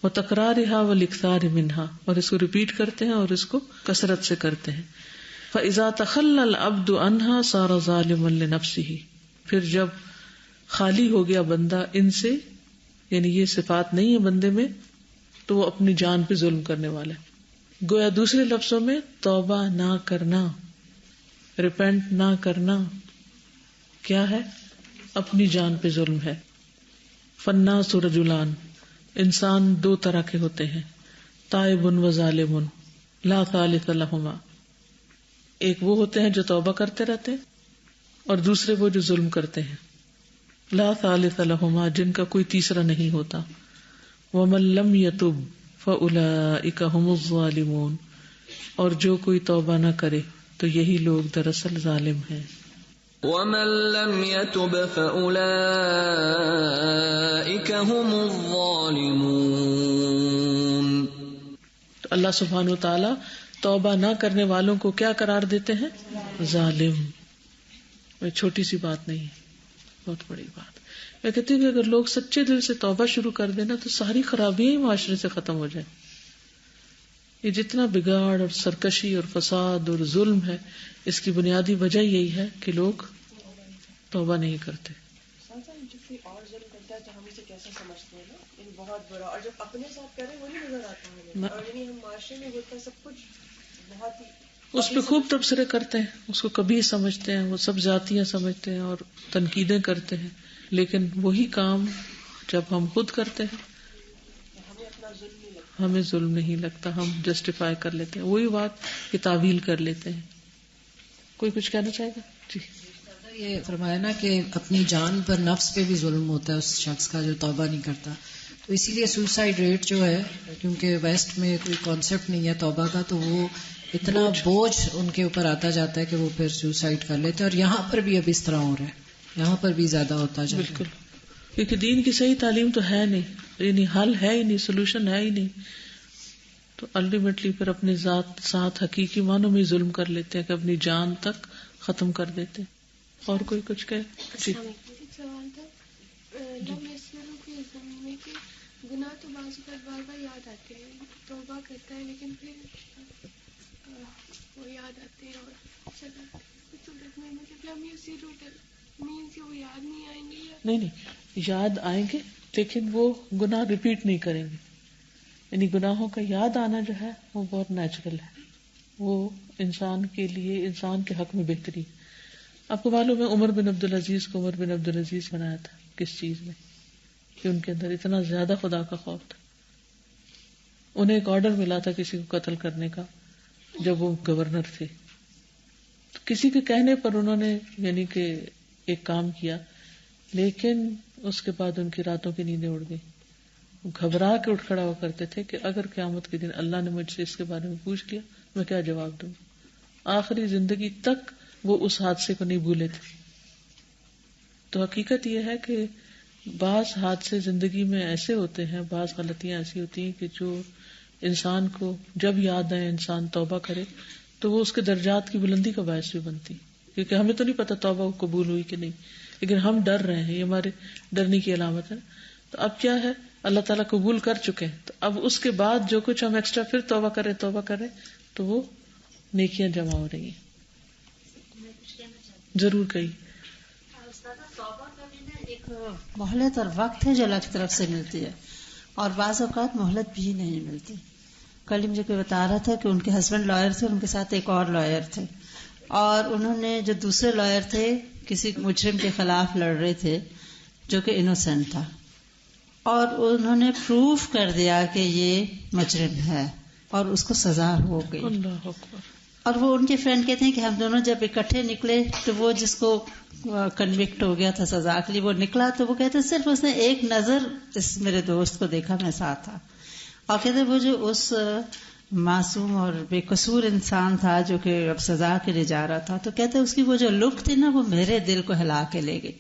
[SPEAKER 1] وتکرارها والاکثار منها اور اس کو ریپیٹ کرتے ہیں اور اس کو کثرت سے کرتے ہیں. فاذا تخلى العبد عنها صار ظالما لنفسه پھر جب خالی ہو گیا بندہ ان سے یعنی یہ صفات نہیں ہے بندے میں تو وہ اپنی جان پہ ظلم کرنے والا ہے. گویا دوسرے لفظوں میں توبہ نہ کرنا ریپینٹ نہ کرنا کیا ہے اپنی جان پہ ظلم ہے. فالناس رجلان انسان دو طرح کے ہوتے ہیں. تائب و ظالم لا ثالث لہما ایک وہ ہوتے ہیں جو توبہ کرتے رہتے ہیں اور دوسرے وہ جو ظلم کرتے ہیں. لا ثالث لہما جن کا کوئی تیسرا نہیں ہوتا. ومن لم یتب فاولئک هم الظالمون اور جو کوئی توبہ نہ کرے تو یہی لوگ دراصل ظالم ہیں.
[SPEAKER 7] ومن لم يتب فاولئک هم الظالمون
[SPEAKER 1] تو اللہ سبحانہ وتعالی توبہ نہ کرنے والوں کو کیا قرار دیتے ہیں؟ ظالم. چھوٹی سی بات نہیں ہے، بہت بڑی بات. میں کہتی ہوں کہ اگر لوگ سچے دل سے توبہ شروع کر دینا تو ساری خرابیاں ہی معاشرے سے ختم ہو جائیں. یہ جتنا بگاڑ اور سرکشی اور فساد اور ظلم ہے اس کی بنیادی وجہ یہی ہے کہ لوگ توبہ نہیں کرتے.
[SPEAKER 4] جب کوئی اور ظلم کرتا ہے تو ہم اسے کیسا سمجھتے ہیں نا بہت برا، اور جب اپنے ساتھ کریں وہ نہیں نظر آتا ہے. اور یعنی ہم معاشرے میں ہوتا ہے سب کچھ بہت ہی
[SPEAKER 1] اس پہ خوب تبصرے کرتے ہیں، اس کو کبھی سمجھتے ہیں، وہ سب ذاتیاں سمجھتے ہیں اور تنقیدیں کرتے ہیں. لیکن وہی کام جب ہم خود کرتے ہیں ہمیں ظلم نہیں لگتا، ہم جسٹیفائی کر لیتے ہیں، وہی بات کی تعویل کر لیتے ہیں. کوئی کچھ کہنا چاہے گا؟ جی.
[SPEAKER 2] یہ فرمایا نا کہ اپنی جان پر نفس پہ بھی ظلم ہوتا ہے اس شخص کا جو توبہ نہیں کرتا. تو اسی لیے سوسائڈ ریٹ جو ہے کیونکہ ویسٹ میں کوئی کانسیپٹ نہیں ہے توبہ کا تو وہ اتنا بوجھ ان کے اوپر آتا جاتا ہے کہ وہ پھر سوسائڈ کر لیتے ہیں. اور یہاں پر بھی اب اس طرح ہو رہا ہے، یہاں پر بھی زیادہ ہوتا جا رہا ہے.
[SPEAKER 1] بالکل، کیونکہ دین کی صحیح تعلیم تو ہے نہیں، یعنی حل ہے ہی نہیں، سولوشن ہے ہی نہیں. تو الٹیمیٹلی پھر اپنی ذات ساتھ حقیقی معنوں میں ظلم کر لیتے ہیں کہ اپنی جان تک ختم کر دیتے ہیں. اور کوئی کچھ کہے؟ جی.
[SPEAKER 8] سوال تھا گناہ تو بعض اوقات بار بار یاد آتے ہیں، توبہ کرتا ہے لیکن پھر وہ یاد آتے ہیں اور چلا صورت میں مطلب مینس وہ یاد نہیں آئیں گے.
[SPEAKER 1] نہیں یاد آئیں گے لیکن وہ گناہ ریپیٹ نہیں کریں گے. یعنی گناہوں کا یاد آنا جو ہے وہ بہت نیچرل ہے، وہ انسان کے لیے انسان کے حق میں بہتری. آپ کو معلوم ہے عمر بن عبدالعزیز کو عمر بن عبدالعزیز بنایا تھا کس چیز میں؟ کہ ان کے اندر اتنا زیادہ خدا کا خوف تھا. انہیں ایک آرڈر ملا تھا کسی کو قتل کرنے کا جب وہ گورنر تھے. تو کسی کے کہنے پر انہوں نے یعنی کہ ایک کام کیا، لیکن اس کے بعد ان کی راتوں کی نیندیں اڑ گئی. گھبرا کے اٹھ کھڑا ہوا کرتے تھے کہ اگر قیامت کے دن اللہ نے مجھ سے اس کے بارے میں پوچھ لیا میں کیا جواب دوں. آخری زندگی تک وہ اس حادثے کو نہیں بھولے تھے. تو حقیقت یہ ہے کہ بعض حادثے زندگی میں ایسے ہوتے ہیں، بعض غلطیاں ایسی ہوتی ہیں کہ جو انسان کو جب یاد آئے انسان توبہ کرے تو وہ اس کے درجات کی بلندی کا باعث بھی بنتی. کیونکہ ہمیں تو نہیں پتا توبہ قبول ہوئی کہ نہیں، لیکن ہم ڈر رہے ہیں، یہ ہمارے ڈرنے کی علامت ہے. تو اب کیا ہے، اللہ تعالیٰ قبول کر چکے ہیں، تو اب اس کے بعد جو کچھ ہم ایکسٹرا پھر توبہ کریں تو وہ نیکیاں جمع ہو رہی ہیں. ضرور کہی.
[SPEAKER 9] ایک مہلت اور وقت ہے جو اللہ کی طرف سے ملتی ہے، اور بعض اوقات مہلت بھی نہیں ملتی. کل مجھے کوئی بتا رہا تھا کہ ان کے ہسبینڈ لائر تھے، ان کے ساتھ ایک اور لائر تھے، اور انہوں نے جو دوسرے لائر تھے کسی مجرم کے خلاف لڑ رہے تھے جو کہ انوسینٹ تھا، اور انہوں نے پروف کر دیا کہ یہ مجرم ہے اور اس کو سزا ہو گئی.
[SPEAKER 1] اللہ اکبر.
[SPEAKER 9] اور وہ ان کے فرینڈ کہتے ہیں کہ ہم دونوں جب اکٹھے نکلے تو وہ جس کو کنوکٹ ہو گیا تھا سزا کے لیے وہ نکلا، تو وہ کہتے ہیں صرف اس نے ایک نظر اس میرے دوست کو دیکھا، میں ساتھ تھا، اور کہتے وہ جو اس معصوم اور بے قصور انسان تھا جو کہ اب سزا کے لیے جا رہا تھا، تو کہتے اس کی وہ جو لک تھی نا وہ میرے دل کو ہلا کے لے گئی.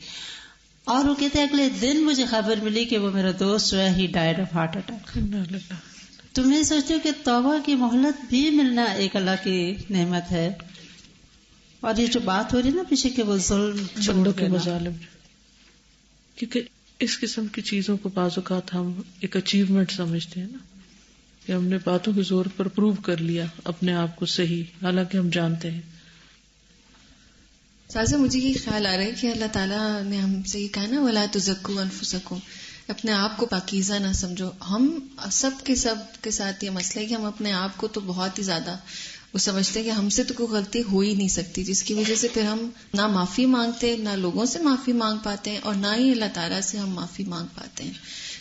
[SPEAKER 9] اور وہ کہتے اگلے دن مجھے خبر ملی کہ وہ میرا دوست جو ہے ہی ڈائڈ آف ہارٹ اٹیک. تو میں سوچتی ہوں کہ توبہ کی مہلت بھی ملنا ایک اللہ کی نعمت ہے. اور یہ جو بات ہو رہی ہے نا پیچھے کہ وہ ظلم
[SPEAKER 1] بندوں کے مظالم، کیونکہ اس قسم کی چیزوں کو بعض اوقات ہم ایک اچیومنٹ سمجھتے ہیں نا، کہ ہم نے باتوں کے زور پر پروو کر لیا اپنے آپ کو صحیح، حالانکہ ہم جانتے ہیں.
[SPEAKER 8] سازا مجھے یہ خیال آ رہا ہے کہ اللہ تعالیٰ نے ہم سے یہ کہا نا وَلَا تُزَكُّوا أَنفُسَكُمْ، اپنے آپ کو پاکیزہ نہ سمجھو. ہم سب کے ساتھ یہ مسئلہ ہے کہ ہم اپنے آپ کو تو بہت ہی زیادہ وہ سمجھتے ہیں کہ ہم سے تو کوئی غلطی ہو ہی نہیں سکتی، جس کی وجہ سے پھر ہم نہ معافی مانگتے، نہ لوگوں سے معافی مانگ پاتے ہیں، اور نہ ہی اللہ تعالیٰ سے ہم معافی مانگ پاتے ہیں،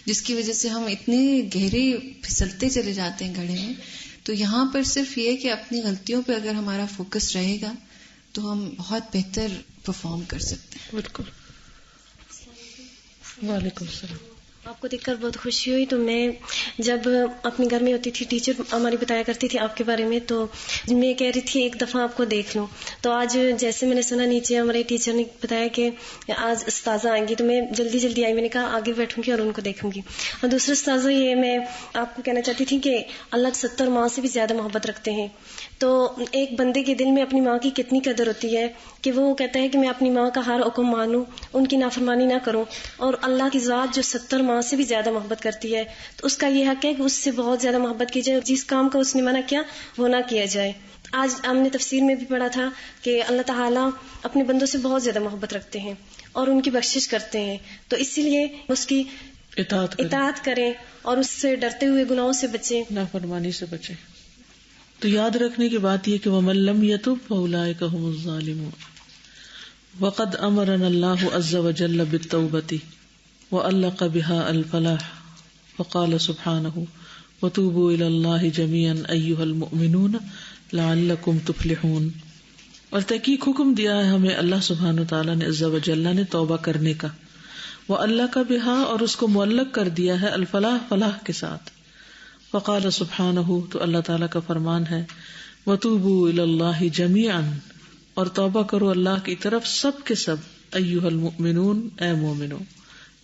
[SPEAKER 8] جس کی وجہ سے ہم اتنے گہرے پھسلتے چلے جاتے ہیں گڑھے میں. تو یہاں پر صرف یہ کہ اپنی غلطیوں پہ اگر ہمارا فوکس رہے گا تو ہم بہت بہتر پرفارم کر سکتے ہیں.
[SPEAKER 1] بالکل. وعلیکم السلام.
[SPEAKER 10] آپ کو دیکھ کر بہت خوشی ہوئی. تو میں جب اپنے گھر میں ہوتی تھی، ٹیچر ہماری بتایا کرتی تھی آپ کے بارے میں، تو میں کہہ رہی تھی ایک دفعہ آپ کو دیکھ لوں. تو آج جیسے میں نے سنا نیچے ہمارے ٹیچر نے بتایا کہ آج استاذہ آئیں گی، تو میں جلدی جلدی آئی. میں نے کہا آگے بیٹھوں گی اور ان کو دیکھوں گی. اور دوسرا استاذہ یہ میں آپ کو کہنا چاہتی تھی کہ اللہ 70 ماں سے بھی زیادہ محبت رکھتے ہیں. تو ایک بندے کے دل میں اپنی ماں کی کتنی قدر ہوتی ہے کہ وہ کہتا ہے کہ میں اپنی ماں کا ہر حکم مانوں، ان کی نافرمانی نہ کروں. اور اللہ کی ذات جو 70 ماں سے بھی زیادہ محبت کرتی ہے، تو اس کا یہ حق ہے کہ اس سے بہت زیادہ محبت کی جائے، جس کام کا اس نے منع کیا وہ نہ کیا جائے. آج ہم نے تفسیر میں بھی پڑھا تھا کہ اللہ تعالیٰ اپنے بندوں سے بہت زیادہ محبت رکھتے ہیں اور ان کی بخشش کرتے ہیں. تو اسی لیے اس کی اطاعت کریں اور اس سے ڈرتے ہوئے گناہوں سے بچیں،
[SPEAKER 1] نافرمانی سے بچیں. تو یاد رکھنے کی بات یہ کہ وَمَن لَّمْ يَتُبْ فَأُولَٰئِكَ هُمُ الظَّالِمُونَ. وَقَدْ أَمَرَنَا اللَّهُ عَزَّ وَجَلَّ بِالتَّوْبَةِ وَأَلَّقَ بِهَا الْفَلَاحَ فَقَالَ سُبْحَانَهُ وَتُوبُوا إِلَى اللَّهِ جَمِيعًا أَيُّهَا الْمُؤْمِنُونَ لَعَلَّكُمْ تُفْلِحُونَ. اور تحقیق حکم دیا ہے ہمیں اللہ سبحانہ وتعالیٰ نے عز وجل نے توبہ کرنے کا. وَأَلَّقَ بِهَا، اور اس کو معلق کر دیا ہے الفلاح، فلاح کے ساتھ. فقال سبحانہ، تو اللہ تعالیٰ کا فرمان ہے وَتُوبُوا إِلَى اللَّهِ جَمِيعًا، اور توبہ کرو اللہ کی طرف سب کے سب، ایھا المؤمنون، اے مومنو،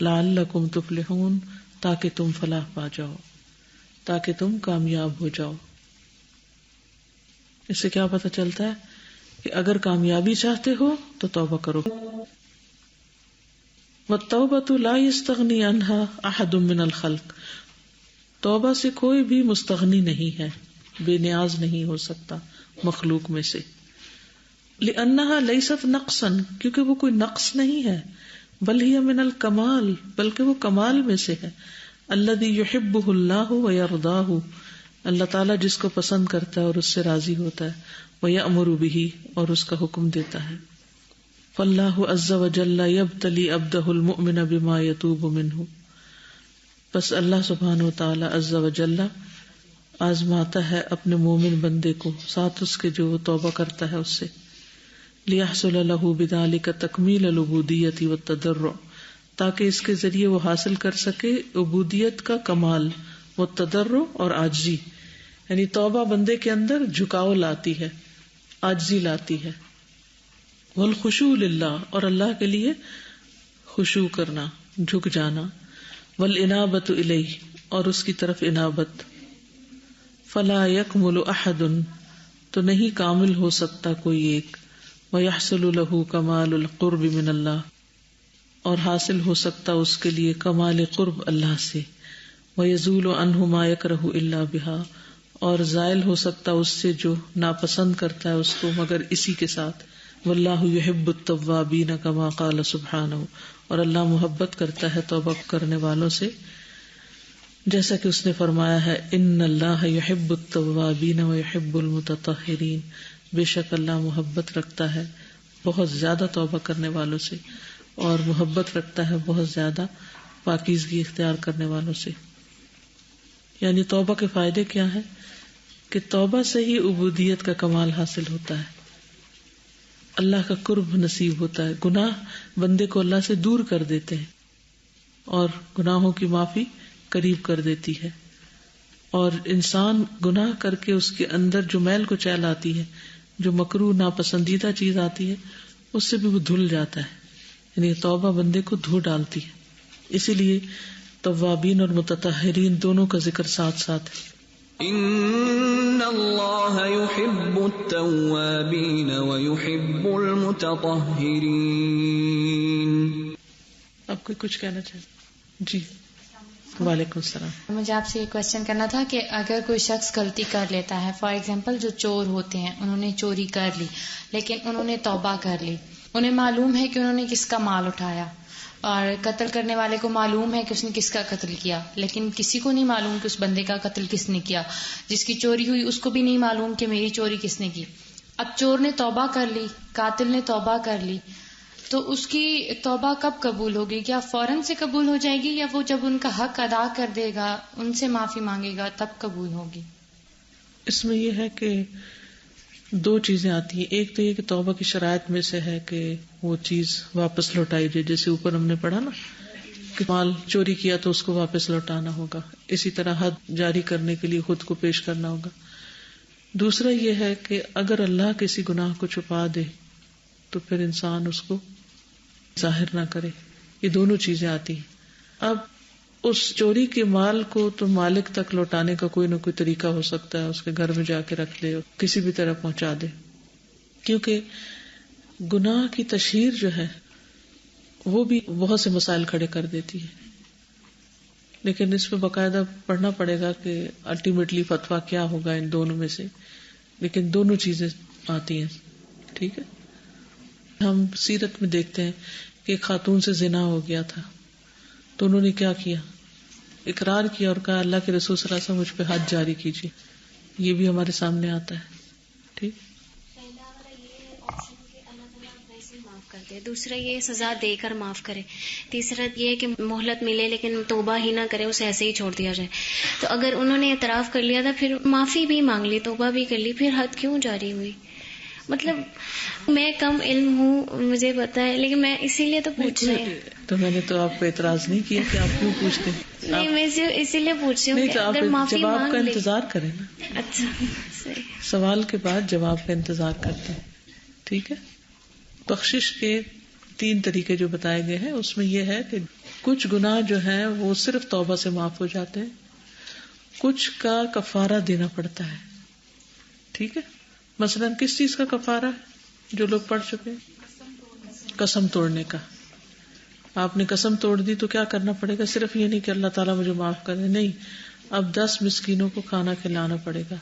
[SPEAKER 1] لعلکم تفلحون، تاکہ تم فلاح پا جاؤ، تاکہ تم کامیاب ہو جاؤ. اس سے کیا پتہ چلتا ہے کہ اگر کامیابی چاہتے ہو تو توبہ کرو. وَالتَّوْبَةُ لَا يَسْتَغْنِي عَنْهَا أَحَدٌ مِّنَ الْخَلْقِ، توبہ سے کوئی بھی مستغنی نہیں ہے، بے نیاز نہیں ہو سکتا مخلوق میں سے. لأنها ليست نقصا، کیونکہ وہ کوئی نقص نہیں ہے، بل هي من الکمال، بلکہ وہ کمال میں سے ہے. الذي يحبه الله ويرضاه، اللہ تعالیٰ جس کو پسند کرتا ہے اور اس سے راضی ہوتا ہے. ويأمر به، اور اس کا حکم دیتا ہے. فالله عز وجل يبتلي عبده المؤمن بما يتوب منه، بس اللہ سبحانہ وتعالی عز وجل آزماتا ہے اپنے مومن بندے کو ساتھ اس کے جو وہ توبہ کرتا ہے اس سے. لیحصل له بذلك تکمیل العبودیت والتضرع، تاکہ اس کے ذریعے وہ حاصل کر سکے عبودیت کا کمال، والتضرع، اور عاجزی. یعنی توبہ بندے کے اندر جھکاؤ لاتی ہے، عاجزی لاتی ہے. والخشوع للہ، اور اللہ کے لیے خشوع کرنا، جھک جانا. والانابۃ الیہ، اور اس کی طرف انابت. فلا یکمل احد، تو نہیں کامل ہو سکتا کوئی ایک. ویحصل له کمال القرب من اللہ، اور حاصل ہو سکتا اس کے لیے کمال قرب اللہ سے. ویزول عنہ ما یکرہ الا بها، اور زائل ہو سکتا اس سے جو ناپسند کرتا ہے اس کو مگر اسی کے ساتھ. واللہ یحب التوابین کما قال سبحانہ، اور اللہ محبت کرتا ہے توبہ کرنے والوں سے، جیسا کہ اس نے فرمایا ہے ان اللہ یحب التوابین ویحب المتطہرین، بے شک اللہ محبت رکھتا ہے بہت زیادہ توبہ کرنے والوں سے اور محبت رکھتا ہے بہت زیادہ پاکیزگی اختیار کرنے والوں سے. یعنی توبہ کے فائدے کیا ہیں کہ توبہ سے ہی عبودیت کا کمال حاصل ہوتا ہے، اللہ کا قرب نصیب ہوتا ہے. گناہ بندے کو اللہ سے دور کر دیتے ہیں اور گناہوں کی معافی قریب کر دیتی ہے. اور انسان گناہ کر کے اس کے اندر جو میل کچیل آتی ہے، جو مکروہ ناپسندیدہ چیز آتی ہے، اس سے بھی وہ دھل جاتا ہے. یعنی توبہ بندے کو دھو ڈالتی ہے. اسی لیے توابین اور متطہرین دونوں کا ذکر ساتھ ساتھ ہے.
[SPEAKER 7] ان اللہ یحب التوابین ویحب المتطہرین.
[SPEAKER 1] آپ کوئی کچھ کہنا چاہیے؟ جی وعلیکم السلام.
[SPEAKER 11] مجھے آپ سے یہ کوشچن کرنا تھا کہ اگر کوئی شخص غلطی کر لیتا ہے، فار ایگزامپل جو چور ہوتے ہیں، انہوں نے چوری کر لی لیکن انہوں نے توبہ کر لی، انہیں معلوم ہے کہ انہوں نے کس کا مال اٹھایا، اور قتل کرنے والے کو معلوم ہے کہ اس نے کس کا قتل کیا، لیکن کسی کو نہیں معلوم کہ اس بندے کا قتل کس نے کیا. جس کی چوری ہوئی اس کو بھی نہیں معلوم کہ میری چوری کس نے کی. اب چور نے توبہ کر لی، قاتل نے توبہ کر لی، تو اس کی توبہ کب قبول ہوگی؟ کیا فوراً سے قبول ہو جائے گی، یا وہ جب ان کا حق ادا کر دے گا، ان سے معافی مانگے گا، تب قبول ہوگی؟
[SPEAKER 1] اس میں یہ ہے کہ دو چیزیں آتی ہیں. ایک تو یہ کہ توبہ کی شرائط میں سے ہے کہ وہ چیز واپس لوٹائی جائے، جیسے اوپر ہم نے پڑھا نا کہ مال چوری کیا تو اس کو واپس لوٹانا ہوگا. اسی طرح حد جاری کرنے کے لیے خود کو پیش کرنا ہوگا. دوسرا یہ ہے کہ اگر اللہ کسی گناہ کو چھپا دے تو پھر انسان اس کو ظاہر نہ کرے. یہ دونوں چیزیں آتی ہیں. اب اس چوری کے مال کو تو مالک تک لوٹانے کا کوئی نہ کوئی طریقہ ہو سکتا ہے، اس کے گھر میں جا کے رکھ لے، کسی بھی طرح پہنچا دے، کیونکہ گناہ کی تشہیر جو ہے وہ بھی بہت سے مسائل کھڑے کر دیتی ہے. لیکن اس میں باقاعدہ پڑھنا پڑے گا کہ الٹیمیٹلی فتویٰ کیا ہوگا ان دونوں میں سے. لیکن دونوں چیزیں آتی ہیں. ٹھیک ہے. ہم سیرت میں دیکھتے ہیں کہ ایک خاتون سے زنا ہو گیا تھا، تو انہوں نے کیا کیا؟ اقرار کیا اور کہا اللہ کے رسول صلی اللہ علیہ وسلم مجھ پہ حد جاری کیجیے. یہ بھی ہمارے سامنے آتا ہے. ٹھیک.
[SPEAKER 5] معاف کر دے. دوسرا یہ سزا دے کر معاف کرے. تیسرا یہ کہ مہلت ملے لیکن توبہ ہی نہ کرے، اسے ایسے ہی چھوڑ دیا جائے. تو اگر انہوں نے اعتراف کر لیا تھا، پھر معافی بھی مانگ لی، توبہ بھی کر لی، پھر حد کیوں جاری ہوئی؟ مطلب میں کم علم ہوں، مجھے پتا ہے، لیکن میں اسی لیے تو پوچھ رہی ہوں.
[SPEAKER 1] تو میں نے تو آپ کو اعتراض نہیں کیا کہ آپ کیوں پوچھتے ہیں.
[SPEAKER 5] نہیں، میں اسی لیے پوچھ رہی ہوں کہ اگر معافی
[SPEAKER 1] جواب
[SPEAKER 5] مانگ
[SPEAKER 1] کا
[SPEAKER 5] لے.
[SPEAKER 1] انتظار کریں نا.
[SPEAKER 5] اچھا صحیح.
[SPEAKER 1] سوال کے بعد جواب کا انتظار کرتے ہیں. ٹھیک ہے. بخشش کے 3 طریقے جو بتائے گئے ہیں، اس میں یہ ہے کہ کچھ گناہ جو ہیں وہ صرف توبہ سے معاف ہو جاتے ہیں، کچھ کا کفارہ دینا پڑتا ہے. ٹھیک ہے. مثلاً کس چیز کا کفارہ ہے جو لوگ پڑھ چکے ہیں؟ قسم توڑنے کا. آپ نے قسم توڑ دی تو کیا کرنا پڑے گا؟ صرف یہ نہیں کہ اللہ تعالیٰ مجھے معاف کر دے، نہیں، اب 10 مسکینوں کو کھانا کھلانا پڑے گا،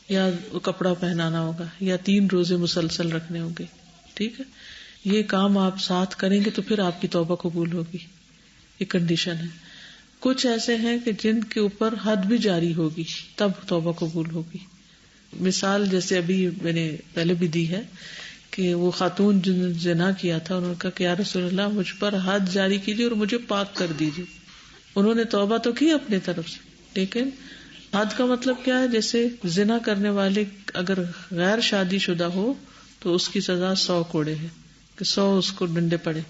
[SPEAKER 1] یا کپڑا پہنانا ہوگا، یا 3 روزے مسلسل رکھنے ہوں گے. ٹھیک ہے. یہ کام آپ ساتھ کریں گے تو پھر آپ کی توبہ قبول ہوگی. یہ کنڈیشن ہے. کچھ ایسے ہیں کہ جن کے اوپر حد بھی جاری ہوگی تب توبہ قبول ہوگی. مثال جیسے ابھی میں نے پہلے بھی دی ہے کہ وہ خاتون جن نے زنا کیا تھا، انہوں نے کہا کہ یا رسول اللہ مجھ پر حد جاری کیجیے اور مجھے پاک کر دیجیے. انہوں نے توبہ تو کی اپنے طرف سے، لیکن حد کا مطلب کیا ہے؟ جیسے زنا کرنے والے اگر غیر شادی شدہ ہو تو اس کی سزا 100 کوڑے ہے، کہ 100 اس کو ڈنڈے پڑے.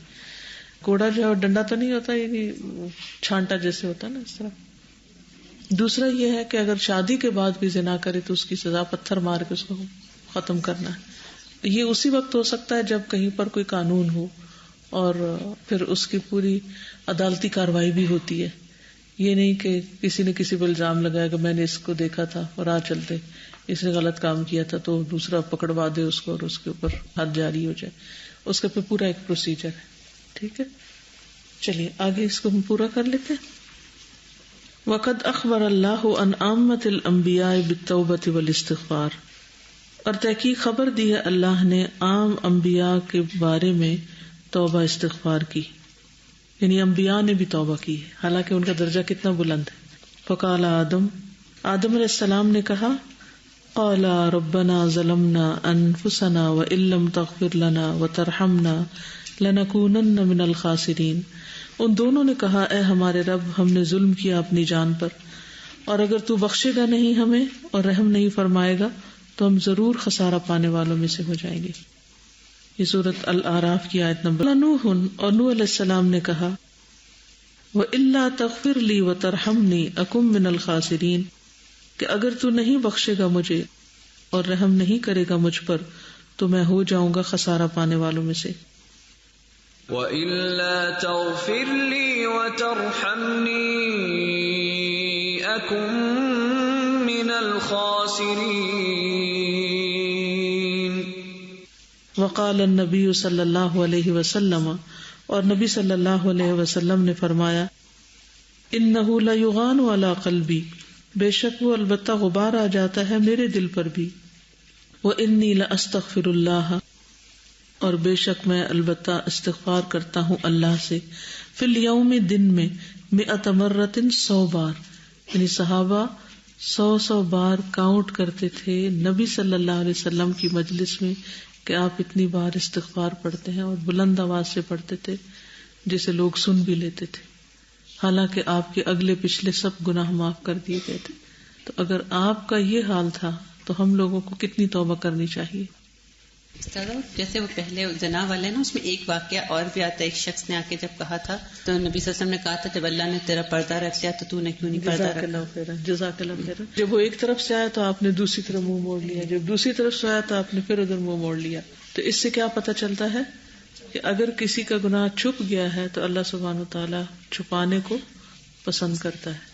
[SPEAKER 1] کوڑا جو ہے ڈنڈا تو نہیں ہوتا، یعنی چھانٹا جیسے ہوتا نا، اس طرح. دوسرا یہ ہے کہ اگر شادی کے بعد بھی زنا کرے تو اس کی سزا پتھر مار کے اس کو ختم کرنا ہے. یہ اسی وقت ہو سکتا ہے جب کہیں پر کوئی قانون ہو اور پھر اس کی پوری عدالتی کاروائی بھی ہوتی ہے. یہ نہیں کہ کسی نے کسی پر الزام لگایا کہ میں نے اس کو دیکھا تھا اور چلتے اس نے غلط کام کیا تھا تو دوسرا پکڑوا دے اس کو اور اس کے اوپر حد جاری ہو جائے. اس کا پھر پورا ایک پروسیجر ہے. ٹھیک ہے. چلیے آگے اس کو ہم پورا کر لیتے ہیں. وقد اخبر اللہ عن عامۃ الانبیاء بالتوبۃ والاستغفار. اور تحقیق خبر دی ہے اللہ نے عام انبیاء کے بارے میں توبہ استغفار کی، یعنی انبیاء نے بھی توبہ کی ہے، حالانکہ ان کا درجہ کتنا بلند ہے. فقال آدم علیہ السلام نے کہا، قال ربنا ظلمنا انفسنا وان لم تغفر لنا وترحمنا لنکونن من الخاسرین. ان دونوں نے کہا، اے ہمارے رب، ہم نے ظلم کیا اپنی جان پر، اور اگر تو بخشے گا نہیں ہمیں اور رحم نہیں فرمائے گا تو ہم ضرور خسارہ پانے والوں میں سے ہو جائیں گے. یہ سورۃ الاعراف کی آیت نمبر. نوح، اور نوح علیہ السلام نے کہا، وَإِلَّا تَغْفِرْ لِي وَتَرْحَمْنِي أَكُن مِّنَ الْخَاسِرِينَ. کہ اگر تو نہیں بخشے گا مجھے اور رحم نہیں کرے گا مجھ پر تو میں ہو جاؤں گا خسارہ پانے والوں میں سے.
[SPEAKER 7] وَإِلَّا تَغْفِرْ لِي وَتَرْحَمْنِي أَكُن مِّنَ الْخَاسِرِينَ.
[SPEAKER 1] وقال النبی صلی اللہ علیہ وسلم، اور نبی صلی اللہ علیہ وسلم نے فرمایا، انہ لیغان علی قلبی، بے شک وہ البتہ غبار آ جاتا ہے میرے دل پر بھی. وانی لاستغفر اللہ، اور بے شک میں البتہ استغفار کرتا ہوں اللہ سے، فی الیوم، دن میں، 100 مرۃ، 100 بار. یعنی صحابہ 100 بار کاؤنٹ کرتے تھے نبی صلی اللہ علیہ وسلم کی مجلس میں کہ آپ اتنی بار استغفار پڑھتے ہیں، اور بلند آواز سے پڑھتے تھے جسے لوگ سن بھی لیتے تھے، حالانکہ آپ کے اگلے پچھلے سب گناہ معاف کر دیے گئے تھے. تو اگر آپ کا یہ حال تھا تو ہم لوگوں کو کتنی توبہ کرنی چاہیے.
[SPEAKER 3] جیسے وہ پہلے زنا والے نا، اس میں ایک واقعہ اور بھی آتا ہے. ایک شخص نے آ کے جب کہا تھا تو نبی صلی اللہ علیہ وسلم نے کہا تھا جب اللہ نے تیرا پردہ رکھ لیا تو نے کیوں نہیں پردہ رکھا؟
[SPEAKER 1] جزاک اللہ خیر. جب وہ ایک طرف سے آیا تو آپ نے دوسری طرف منہ موڑ لیا، جب دوسری طرف سے آیا تو آپ نے پھر ادھر منہ موڑ لیا. تو اس سے کیا پتہ چلتا ہے کہ اگر کسی کا گناہ چھپ گیا ہے تو اللہ سبحانہ و تعالیٰ چھپانے کو پسند کرتا ہے.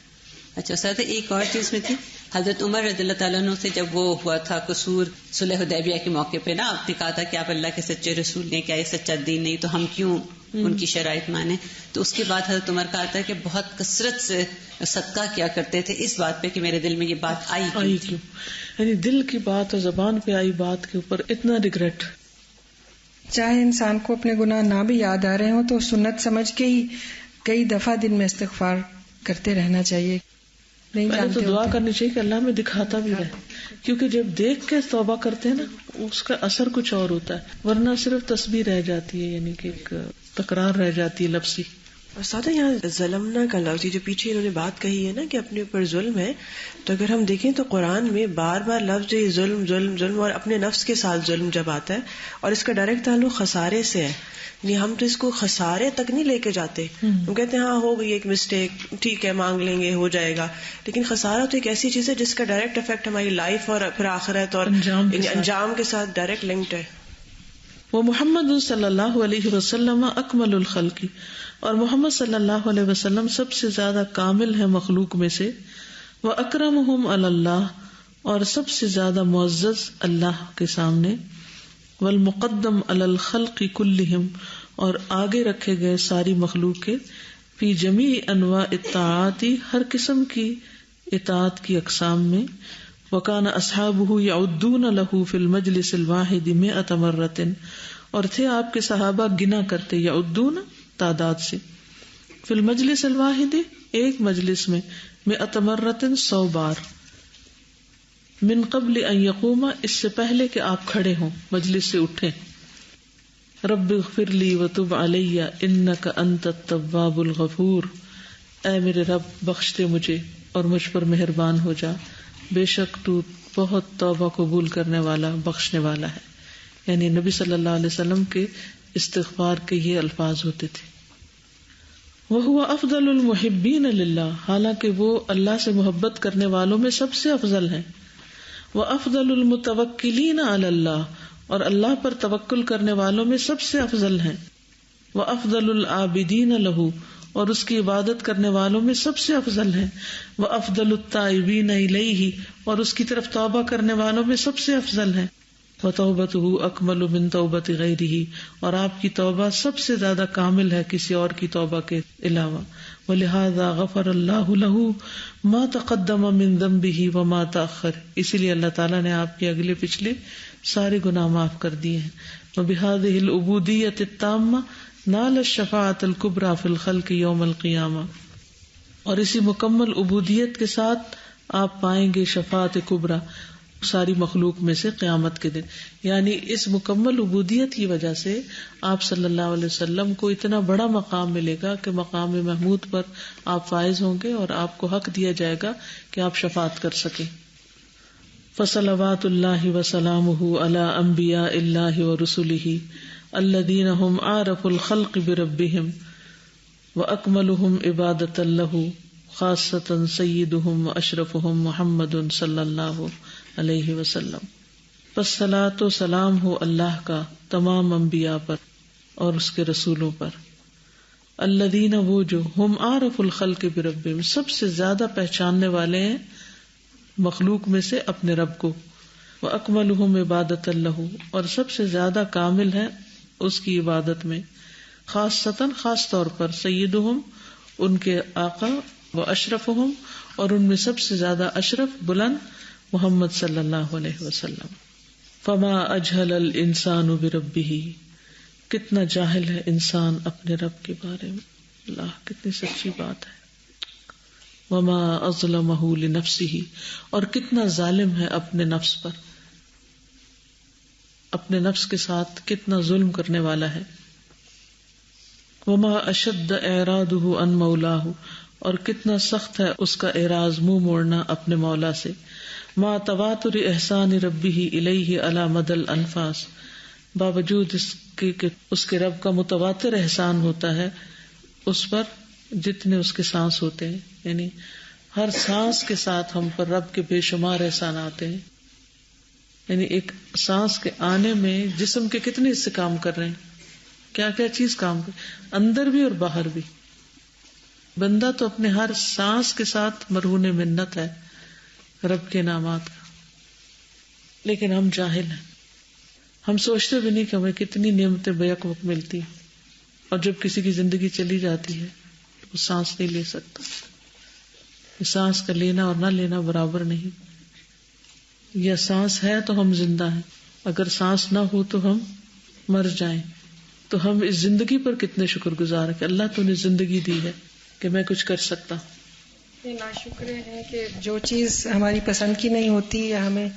[SPEAKER 3] اچھا سر، ایک اور چیز میں تھی، حضرت عمر رضی اللہ تعالیٰ عنہ سے جب وہ ہوا تھا قصور صلح حدیبیہ کے موقع پہ نا، آپ نے کہا تھا کہ آپ اللہ کے سچے رسول نے، کیا یہ سچا دین نہیں تو ہم کیوں ان کی شرائط مانیں؟ تو اس کے بعد حضرت عمر کہا تھا کہ بہت کثرت سے صدقہ کیا کرتے تھے اس بات پہ کہ میرے دل میں یہ بات آئی کیوں.
[SPEAKER 1] یعنی دل کی بات اور زبان پہ آئی بات کے اوپر اتنا ریگریٹ.
[SPEAKER 12] چاہے انسان کو اپنے گناہ نہ بھی یاد آ رہے ہوں تو سنت سمجھ کے ہی کئی دفعہ دن میں استغفار کرتے رہنا چاہیے.
[SPEAKER 1] پہلے تو دعا کرنی چاہیے کہ اللہ میں دکھاتا بھی رہے، کیونکہ جب دیکھ کے توبہ کرتے ہیں نا اس کا اثر کچھ اور ہوتا ہے، ورنہ صرف تسبیح رہ جاتی ہے، یعنی کہ ایک تکرار رہ جاتی ہے لفظی.
[SPEAKER 4] اور سادہ یہاں ظلمنا کا لفظ جو پیچھے انہوں نے بات کہی ہے نا کہ اپنے اوپر ظلم ہے، تو اگر ہم دیکھیں تو قرآن میں بار بار لفظ ظلم ظلم ظلم اور اپنے نفس کے ساتھ ظلم جب آتا ہے، اور اس کا ڈائریکٹ تعلق خسارے سے ہے. یعنی ہم تو اس کو خسارے تک نہیں لے کے جاتے، ہم کہتے ہیں ہاں ہو گئی ایک مسٹیک، ٹھیک ہے مانگ لیں گے ہو جائے گا، لیکن خسارہ تو ایک ایسی چیز ہے جس کا ڈائریکٹ افیکٹ ہماری لائف اور پھر آخرت اور انجام کے ساتھ ڈائریکٹ لنکڈ ہے.
[SPEAKER 1] وہ محمد صلی اللہ علیہ وسلم اکمل الخلق، اور محمد صلی اللہ علیہ وسلم سب سے زیادہ کامل ہے مخلوق میں سے. وہ اکرمہم علی اللہ، اور سب سے زیادہ معزز اللہ کے سامنے. والمقدم علی الخلق کلہم، اور آگے رکھے گئے ساری مخلوق کے. فی جمیع انواع الطاعات، ہر قسم کی اطاعت کی اقسام میں. وکان اصحابہ یعدون لہ فی المجلس الواحد 100 مرۃ، اور تھے آپ کے صحابہ گنا کرتے، یعدون تعداد سے، فی المجلس الواحد ایک مجلس میں، 100 مرۃ 100 بار. من قبل ان یقوم، اس سے پہلے کہ آپ کھڑے ہوں مجلس سے اٹھیں. رب اغفر لی وتب علی انک انت التواب الغفور، اے میرے رب بخش دے مجھے اور مجھ پر مہربان ہو جا، بے شک تو بہت توبہ قبول کرنے والا بخشنے والا ہے. یعنی نبی صلی اللہ علیہ وسلم کے استغفار کے یہ الفاظ ہوتے تھے. وَهُوَ أَفْضَلُ الْمُحِبِّينَ لِلَّهِ، حالانکہ وہ اللہ سے محبت کرنے والوں میں سب سے افضل ہیں. وَأَفْضَلُ الْمُتَوَكِّلِينَ عَلَى اللَّهِ، اور اللہ پر توکل کرنے والوں میں سب سے افضل ہیں. وَأَفْضَلُ الْعَابِدِينَ لَهُ، اور اس کی عبادت کرنے والوں میں سب سے افضل ہیں. وَأَفْضَلُ التَّائِبِينَ إِلَيْهِ، اور اس کی طرف توبہ کرنے والوں میں سب سے افضل ہیں. وَتَوْبَتُهُ أَكْمَلُ مِنْ تَوْبَةِ غَيْرِهِ، اور آپ کی توبہ سب سے زیادہ کامل ہے کسی اور کی توبہ کے علاوہ. وَلِهَذَا غَفَرَ اللَّهُ لَهُ مَا تَقَدَّمَ مِنْ ذَنْبِهِ وَمَا تَأَخَّرَ، اسی لیے اللہ تعالیٰ نے آپ کے اگلے پچھلے سارے گناہ معاف کر دیے ہیں. وَبِهَذِهِ الْعُبُودِيَّةِ التَّامَّةِ نَالَ الشَّفَاعَةَ الْكُبْرَى فِي الْخَلْقِ يَوْمَ الْقِيَامَةِ، اور اسی مکمل عبودیت کے ساتھ آپ پائیں گے شفاعت کبریٰ ساری مخلوق میں سے قیامت کے دن. یعنی اس مکمل عبودیت کی وجہ سے آپ صلی اللہ علیہ وسلم کو اتنا بڑا مقام ملے گا کہ مقام محمود پر آپ فائز ہوں گے اور آپ کو حق دیا جائے گا کہ آپ شفاعت کر سکیں. فصلوات اللہ وسلامہ علی انبیاء اللہ ورسلہ الذین هم اعرف الخلق بربہم واکملہم عبادۃ لہ خاصۃ سیدہم واشرفہم محمد صلی اللہ علیہ وسلم. پس صلاۃ و سلام ہو اللہ کا تمام انبیاء پر اور اس کے رسولوں پر. الذین وہ جو ہم عارف الخلق بربہم سب سے زیادہ پہچاننے والے ہیں مخلوق میں سے اپنے رب کو. وَأَكْمَلُهُمْ عِبَادَةً لَهُ اور سب سے زیادہ کامل ہے اس کی عبادت میں. خاصتاً خاص طور پر سیدہم ان کے آقا واشرفہم اور ان میں سب سے زیادہ اشرف بلند محمد صلی اللہ علیہ وسلم. فما اجہل الانسان بربہ کتنا جاہل ہے انسان اپنے رب کے بارے میں. اللہ کتنی سچی بات ہے. وما اظلمہ لنفسہ اور کتنا ظالم ہے اپنے نفس پر، اپنے نفس کے ساتھ کتنا ظلم کرنے والا ہے. وما اشد اعراضہ عن مولاه اور کتنا سخت ہے اس کا اعراض منہ موڑنا اپنے مولا سے. ما تواتر احسان ربہ الیہ علی مدى الانفاس باوجود اس کے کہ اس کے رب کا متواتر احسان ہوتا ہے اس پر جتنے اس کے سانس ہوتے ہیں. یعنی ہر سانس کے ساتھ ہم پر رب کے بے شمار احسان آتے ہیں. یعنی ایک سانس کے آنے میں جسم کے کتنے حصے کام کر رہے ہیں، کیا کیا چیز کام کر اندر بھی اور باہر بھی. بندہ تو اپنے ہر سانس کے ساتھ مرہون منت ہے رب کے انعامات کا. لیکن ہم جاہل ہیں، ہم سوچتے بھی نہیں کہ ہمیں کتنی نعمتیں بیک وقت ملتی ہیں. اور جب کسی کی زندگی چلی جاتی ہے تو وہ سانس نہیں لے سکتا. سانس کا لینا اور نہ لینا برابر نہیں. یا سانس ہے تو ہم زندہ ہیں، اگر سانس نہ ہو تو ہم مر جائیں. تو ہم اس زندگی پر کتنے شکر گزار ہیں کہ اللہ تو نے زندگی دی ہے کہ میں کچھ کر سکتا.
[SPEAKER 12] یہ ناشکرے ہیں کہ جو چیز ہماری پسند کی نہیں ہوتی یا ہمیں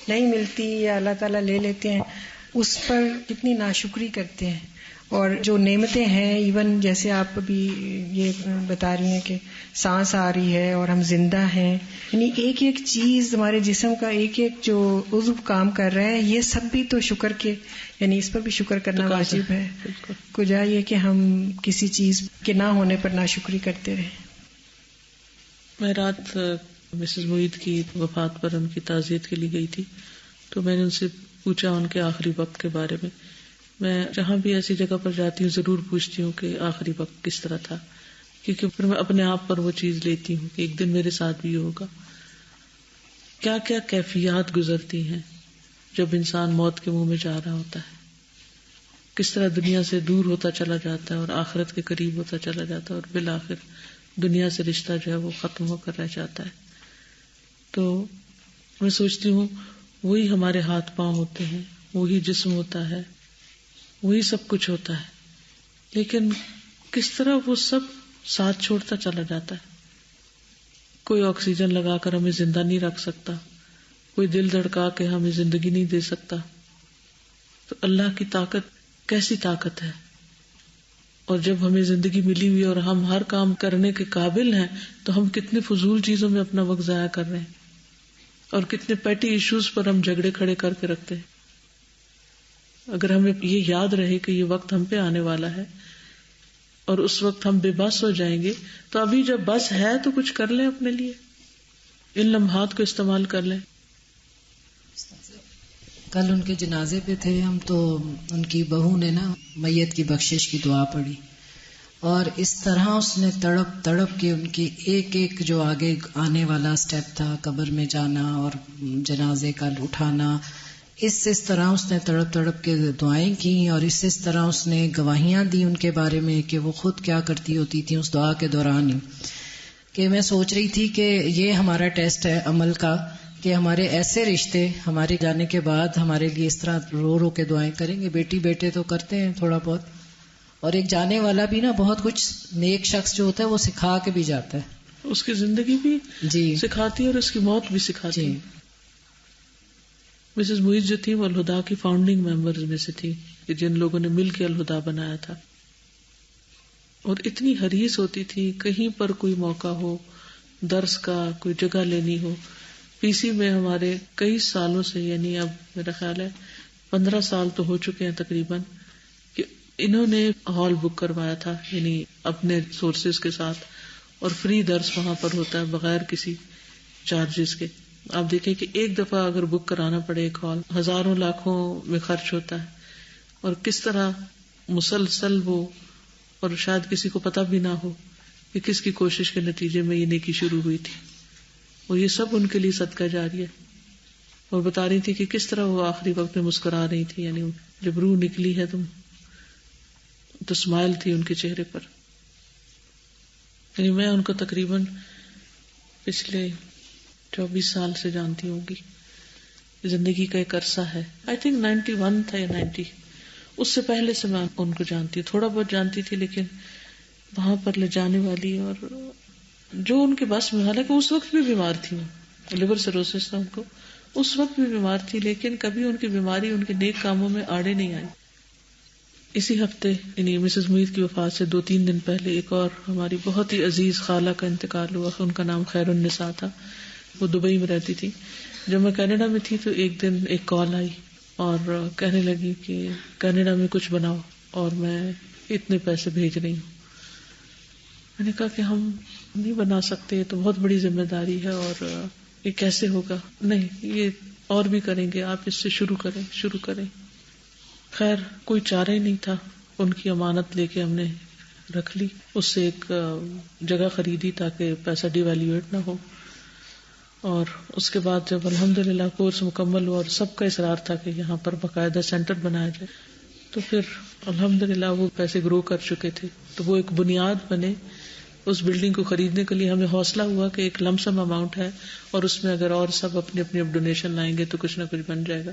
[SPEAKER 12] نہیں ملتی یا اللہ تعالیٰ لے لیتے ہیں اس پر کتنی ناشکری کرتے ہیں. اور جو نعمتیں ہیں ایون جیسے آپ ابھی یہ بتا رہی ہیں کہ سانس آ رہی ہے اور ہم زندہ ہیں، یعنی ایک ایک چیز ہمارے جسم کا ایک ایک جو عضو کام کر رہے ہیں یہ سب بھی تو شکر کے، یعنی اس پر بھی شکر کرنا واجب ہے. کجا یہ کہ ہم کسی چیز کے نہ ہونے پر ناشکری کرتے رہیں.
[SPEAKER 1] میں رات مسز معید کی وفات پر ان کی تعزیت کے لیے گئی تھی تو میں نے ان سے پوچھا ان کے آخری وقت کے بارے میں. میں جہاں بھی ایسی جگہ پر جاتی ہوں ضرور پوچھتی ہوں کہ آخری وقت کس طرح تھا، کیونکہ پھر میں اپنے آپ پر وہ چیز لیتی ہوں کہ ایک دن میرے ساتھ بھی ہوگا. کیا کیا کیفیات گزرتی ہیں جب انسان موت کے منہ میں جا رہا ہوتا ہے، کس طرح دنیا سے دور ہوتا چلا جاتا ہے اور آخرت کے قریب ہوتا چلا جاتا ہے اور بالآخر دنیا سے رشتہ جو ہے وہ ختم ہو کر رہ جاتا ہے. تو میں سوچتی ہوں وہی ہمارے ہاتھ پاؤں ہوتے ہیں، وہی جسم ہوتا ہے، وہی سب کچھ ہوتا ہے، لیکن کس طرح وہ سب ساتھ چھوڑتا چلا جاتا ہے. کوئی آکسیجن لگا کر ہمیں زندہ نہیں رکھ سکتا، کوئی دل دھڑکا کے ہمیں زندگی نہیں دے سکتا. تو اللہ کی طاقت کیسی طاقت ہے. اور جب ہمیں زندگی ملی ہوئی اور ہم ہر کام کرنے کے قابل ہیں تو ہم کتنے فضول چیزوں میں اپنا وقت ضائع کر رہے ہیں اور کتنے پیٹی ایشوز پر ہم جھگڑے کھڑے کر کے رکھتے ہیں. اگر ہمیں یہ یاد رہے کہ یہ وقت ہم پہ آنے والا ہے اور اس وقت ہم بے بس ہو جائیں گے تو ابھی جب بس ہے تو کچھ کر لیں اپنے لیے، ان لمحات کو استعمال کر لیں.
[SPEAKER 2] کل ان کے جنازے پہ تھے ہم تو ان کی بہو نے نا میت کی بخشش کی دعا پڑھی اور اس طرح اس نے تڑپ تڑپ کے ان کی ایک ایک جو آگے آنے والا سٹیپ تھا قبر میں جانا اور جنازے کا اٹھانا، اس طرح اس نے تڑپ تڑپ کے دعائیں کی اور اس طرح اس نے گواہیاں دی ان کے بارے میں کہ وہ خود کیا کرتی ہوتی تھی اس دعا کے دوران ہی. کہ میں سوچ رہی تھی کہ یہ ہمارا ٹیسٹ ہے عمل کا کہ ہمارے ایسے رشتے ہمارے جانے کے بعد ہمارے لیے اس طرح رو رو کے دعائیں کریں گے. بیٹی بیٹے تو کرتے ہیں تھوڑا بہت، اور ایک جانے والا بھی نا بہت کچھ نیک شخص جو ہوتا ہے وہ سکھا کے بھی جاتا ہے،
[SPEAKER 1] اس کی زندگی بھی سکھاتی ہے اور اس کی موت بھی سکھاتی ہے. مسز معید جو تھی وہ الہدا کی فاؤنڈنگ ممبرز میں سے تھی کہ جن لوگوں نے مل کے الہدا بنایا تھا، اور اتنی حریص ہوتی تھی کہیں پر کوئی موقع ہو، درس کا کوئی جگہ لینی ہو. پی سی میں ہمارے کئی سالوں سے، یعنی اب میرا خیال ہے 15 سال تو ہو چکے ہیں تقریباً، کہ انہوں نے ہال بک کروایا تھا یعنی اپنے سورسز کے ساتھ، اور فری درس وہاں پر ہوتا ہے بغیر کسی چارجز کے. آپ دیکھیں کہ ایک دفعہ اگر بک کرانا پڑے ایک ہال ہزاروں لاکھوں میں خرچ ہوتا ہے, اور کس طرح مسلسل وہ, اور شاید کسی کو پتہ بھی نہ ہو کہ کس کی کوشش کے نتیجے میں یہ نیکی شروع ہوئی تھی, اور یہ سب ان کے لیے صدقہ جاریہ. اور بتا رہی تھی کہ کس طرح وہ آخری وقت میں مسکرا رہی تھی, یعنی جب روح نکلی ہے تو اسمائل تھی ان کے چہرے پر. یعنی میں ان کو تقریباً پچھلے 24 سال سے جانتی ہوں گی, زندگی کا ایک عرصہ ہے. آئی تھنک 91 تھا یا 90, اس سے پہلے سے میں ان کو جانتی ہوں, تھوڑا بہت جانتی تھی, لیکن وہاں پر لے جانے والی اور جو ان کے بس میں, حالانکہ اس وقت بھی بیمار تھی, لیور سروسس تھا ان کو, اس وقت بھی بیمار تھی, لیکن کبھی ان کی بیماری ان کے نیک کاموں میں آڑے نہیں آئی. اسی ہفتے یعنی مسز معید کی وفات سے 2-3 دن پہلے ایک اور ہماری بہت ہی عزیز خالہ کا انتقال ہوا. ان کا نام خیر النساء تھا, وہ دبئی میں رہتی تھی. جب میں کینیڈا میں تھی تو ایک دن ایک کال آئی اور کہنے لگی کہ کینیڈا میں کچھ بناؤ اور میں اتنے پیسے بھیج رہی ہوں. میں نے کہا کہ ہم نہیں بنا سکتے, یہ تو بہت بڑی ذمہ داری ہے اور یہ کیسے ہوگا. نہیں, یہ اور بھی کریں گے, آپ اس سے شروع کریں. خیر کوئی چارہ ہی نہیں تھا, ان کی امانت لے کے ہم نے رکھ لی. اس سے ایک جگہ خریدی تاکہ پیسہ ڈی ویلیویٹ نہ ہو, اور اس کے بعد جب الحمدللہ کورس مکمل ہوا اور سب کا اصرار تھا کہ یہاں پر باقاعدہ سینٹر بنایا جائے, تو پھر الحمدللہ وہ پیسے گرو کر چکے تھے. تو وہ ایک بنیاد بنے. اس بلڈنگ کو خریدنے کے لیے ہمیں حوصلہ ہوا کہ ایک لم سم اماؤنٹ ہے, اور اس میں اگر اور سب اپنی اپنی ڈونیشن لائیں گے تو کچھ نہ کچھ بن جائے گا.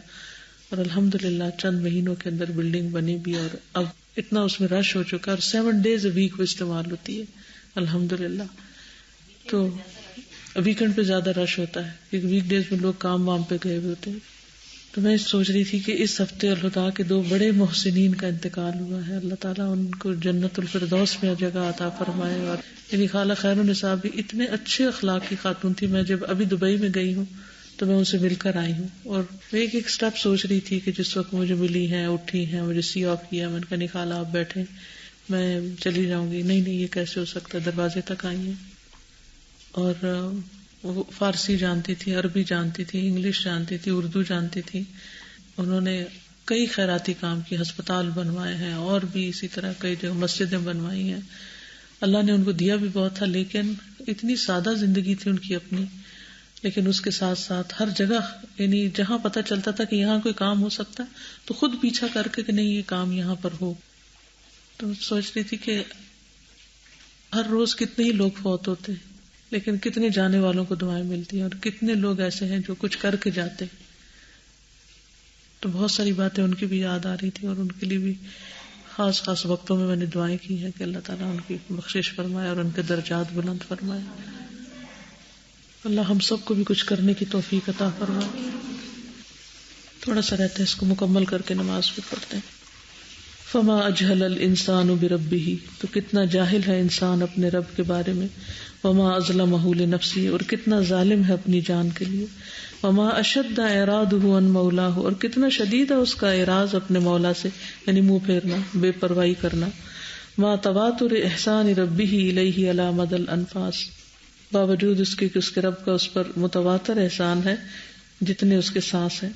[SPEAKER 1] اور الحمدللہ چند مہینوں کے اندر بلڈنگ بنی بھی, اور اب اتنا اس میں رش ہو چکا, اور 7 days a week وہ استعمال ہوتی ہے الحمدللہ. تو ویکنڈ پہ زیادہ رش ہوتا ہے کیونکہ ویک ڈیز میں لوگ کام وام پہ گئے ہوئے ہوتے ہیں. تو میں سوچ رہی تھی کہ اس ہفتے الہدا کے 2 بڑے محسنین کا انتقال ہوا ہے. اللہ تعالیٰ ان کو جنت الفردوس میں جگہ عطا فرمائے. اور یعنی خالہ خیر النساء بھی اتنے اچھے اخلاق کی خاتون تھی. میں جب ابھی دبئی میں گئی ہوں تو میں ان سے مل کر آئی ہوں, اور میں ایک اسٹیپ سوچ رہی تھی کہ جس وقت مجھے ملی ہیں, اٹھی ہیں, مجھے سی آف کیا, میں نے کہا نہیں خالہ آپ بیٹھیں, میں چلی جاؤں گی. نہیں یہ کیسے ہو سکتا ہے, دروازے تک آئی ہیں. اور وہ فارسی جانتی تھی, عربی جانتی تھی, انگلش جانتی تھی, اردو جانتی تھی. انہوں نے کئی خیراتی کام کیے, ہسپتال بنوائے ہیں, اور بھی اسی طرح کئی جگہ مسجدیں بنوائی ہیں. اللہ نے ان کو دیا بھی بہت تھا, لیکن اتنی سادہ زندگی تھی ان کی اپنی, لیکن اس کے ساتھ ساتھ ہر جگہ یعنی جہاں پتہ چلتا تھا کہ یہاں کوئی کام ہو سکتا ہے تو خود پیچھا کر کے کہ نہیں یہ کام یہاں پر ہو. تو سوچ رہی تھی کہ ہر روز کتنے ہی لوگ فوت ہوتے ہیں, لیکن کتنے جانے والوں کو دعائیں ملتی ہیں, اور کتنے لوگ ایسے ہیں جو کچھ کر کے جاتے. تو بہت ساری باتیں ان کی بھی یاد آ رہی تھی, اور ان کے لیے بھی خاص وقتوں میں نے دعائیں کی ہیں کہ اللہ تعالیٰ ان کی بخشش فرمائے اور ان کے درجات بلند فرمائے. اللہ ہم سب کو بھی کچھ کرنے کی توفیق عطا فرمائے. تھوڑا سا رہتا ہے, اس کو مکمل کر کے نماز بھی پڑھتے ہیں. فما اجہل الانسان بربہ, تو کتنا جاہل ہے انسان اپنے رب کے بارے میں. وما اظلمہ لنفسہ, اور کتنا ظالم ہے اپنی جان کے لیے. وما اشد اعراضہ عن مولاہ, اور کتنا شدید ہے اس کا اعراض اپنے مولا سے, یعنی منہ پھیرنا, بے پرواہی کرنا. ما تواتر احسان ربہ الیہ علی مدى الانفاس, باوجود اس کے کہ اس کے رب کا اس پر متواتر احسان ہے جتنے اس کے سانس ہیں.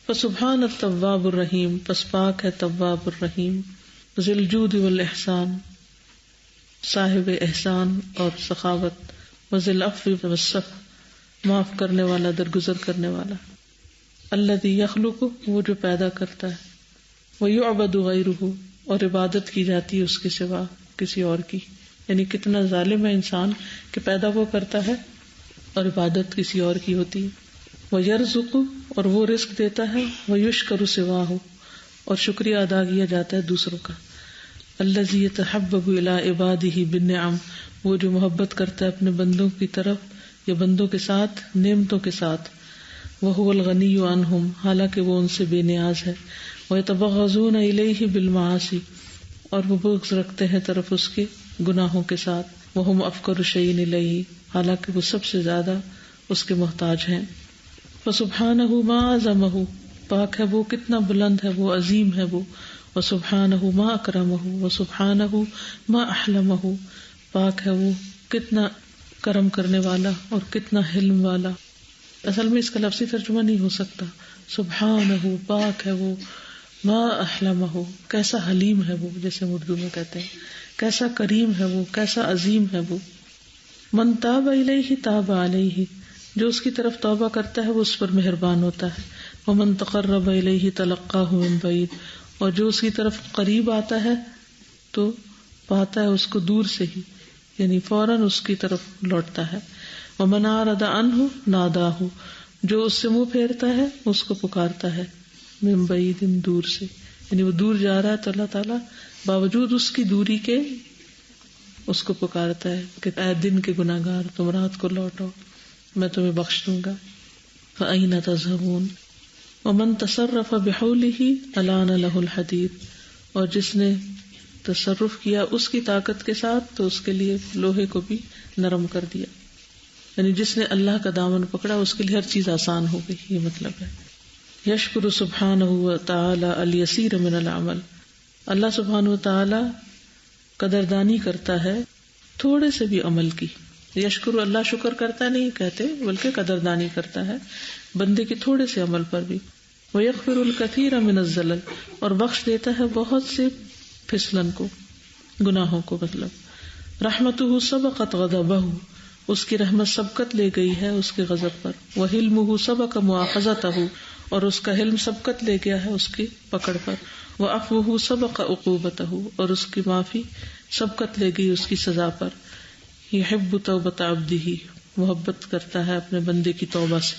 [SPEAKER 1] فسبحان التواب الرحیم, پس پاک ہے تواب الرحیم. ذی الجود والاحسان, صاحب احسان اور سخاوت. وذی العفو والصفح, معاف کرنے والا, درگزر کرنے والا. الذی یخلق, وہ جو پیدا کرتا ہے. ویعبد غیرہ, اور عبادت کی جاتی ہے اس کے سوا کسی اور کی. یعنی کتنا ظالم ہے انسان کہ پیدا وہ کرتا ہے اور عبادت کسی اور کی ہوتی ہے. وَيَرْزُقُ, اور وہ رزق دیتا ہے. وَيُشْكَرُ سِوَاهُ, اور شکریہ ادا کیا جاتا ہے دوسروں کا. الَّذِي يَتَحَبَّبُ إِلَىٰ عِبَادِهِ بِالنِّعَمِ, وہ جو محبت کرتا ہے اپنے بندوں کی طرف یا بندوں کے ساتھ نعمتوں کے ساتھ. وَهُوَ الْغَنِيُّ عَنْهُمْ, حالانکہ وہ ان سے بے نیاز ہے. وَيَتَبَغَّضُونَ إِلَيْهِ بِالْمَعَاصِي, اور وہ بغض رکھتے ہیں طرف اس کے گناہوں کے ساتھ. وَهُمْ أَفْقَرُ شَيْءٍ إِلَيْهِ, حالانکہ وہ سب سے زیادہ اس کے محتاج ہیں. فَسُبْحَانَهُ مَا عَظَمَهُ, پاک ہے وہ کتنا بلند ہے, وہ عظیم ہے وہ. وَسُبْحَانَهُ مَا أَكْرَمَهُ, وَسُبْحَانَهُ مَا أَحْلَمَهُ, پاک ہے وہ کتنا کرم کرنے والا اور کتنا حلم والا. اصل میں اس کا لفظی ترجمہ نہیں ہو سکتا. سبحانہ، پاک ہے وہ، ما احلمہ، کیسا حلیم ہے وہ، جیسے ہم اردو میں کہتے ہیں، کیسا کریم ہے وہ، کیسا عظیم ہے وہ. من تاب الیہ تاب علیہ، جو اس کی طرف توبہ کرتا ہے وہ اس پر مہربان ہوتا ہے. ومن تقرب الیہ تلقاہ من بعید، اور جو اس کی طرف قریب آتا ہے تو پاتا ہے اس کو دور سے ہی، یعنی فوراً اس کی طرف لوٹتا ہے. ومن اعرض عنہ ناداہ، جو اس سے منہ پھیرتا ہے اس کو پکارتا ہے. من بعید، دور سے، یعنی وہ دور جا رہا ہے تو اللہ تعالیٰ باوجود اس کی دوری کے اس کو پکارتا ہے کہ اے دن کے گناہ گار، تم رات کو لوٹو، میں تمہیں بخش دوں گا. فأین تذهبون. ومن تصرف بحولہ الان لہ الحدید، اور جس نے تصرف کیا اس کی طاقت کے ساتھ تو اس کے لیے لوہے کو بھی نرم کر دیا. یعنی جس نے اللہ کا دامن پکڑا اس کے لیے ہر چیز آسان ہو گئی، یہ مطلب ہے. یشکر سبحانہ وتعالی الیسیر من العمل، اللہ سبحانہ وتعالی قدردانی کرتا ہے تھوڑے سے بھی عمل کی. یشکر، اللہ شکر کرتا نہیں کہتے بلکہ قدردانی کرتا ہے بندے کے تھوڑے سے عمل پر بھی. ویغفر الکثیر من الزلل، اور بخش دیتا ہے بہت سے پھسلن کو، گناہوں کو. مطلب رحمتہ سبقت غضبہ، اس کی رحمت سبقت لے گئی ہے اس کے غضب پر. وحلمہ سبق مؤاخذتہ، اور اس کا حلم سبقت لے گیا ہے اس کی پکڑ پر. وعفوہ سبق عقوبتہ، اور اس کی معافی سبقت لے گئی اس کی سزا پر. یحب توبۃ عبدہ، محبت کرتا ہے اپنے بندے کی توبہ سے.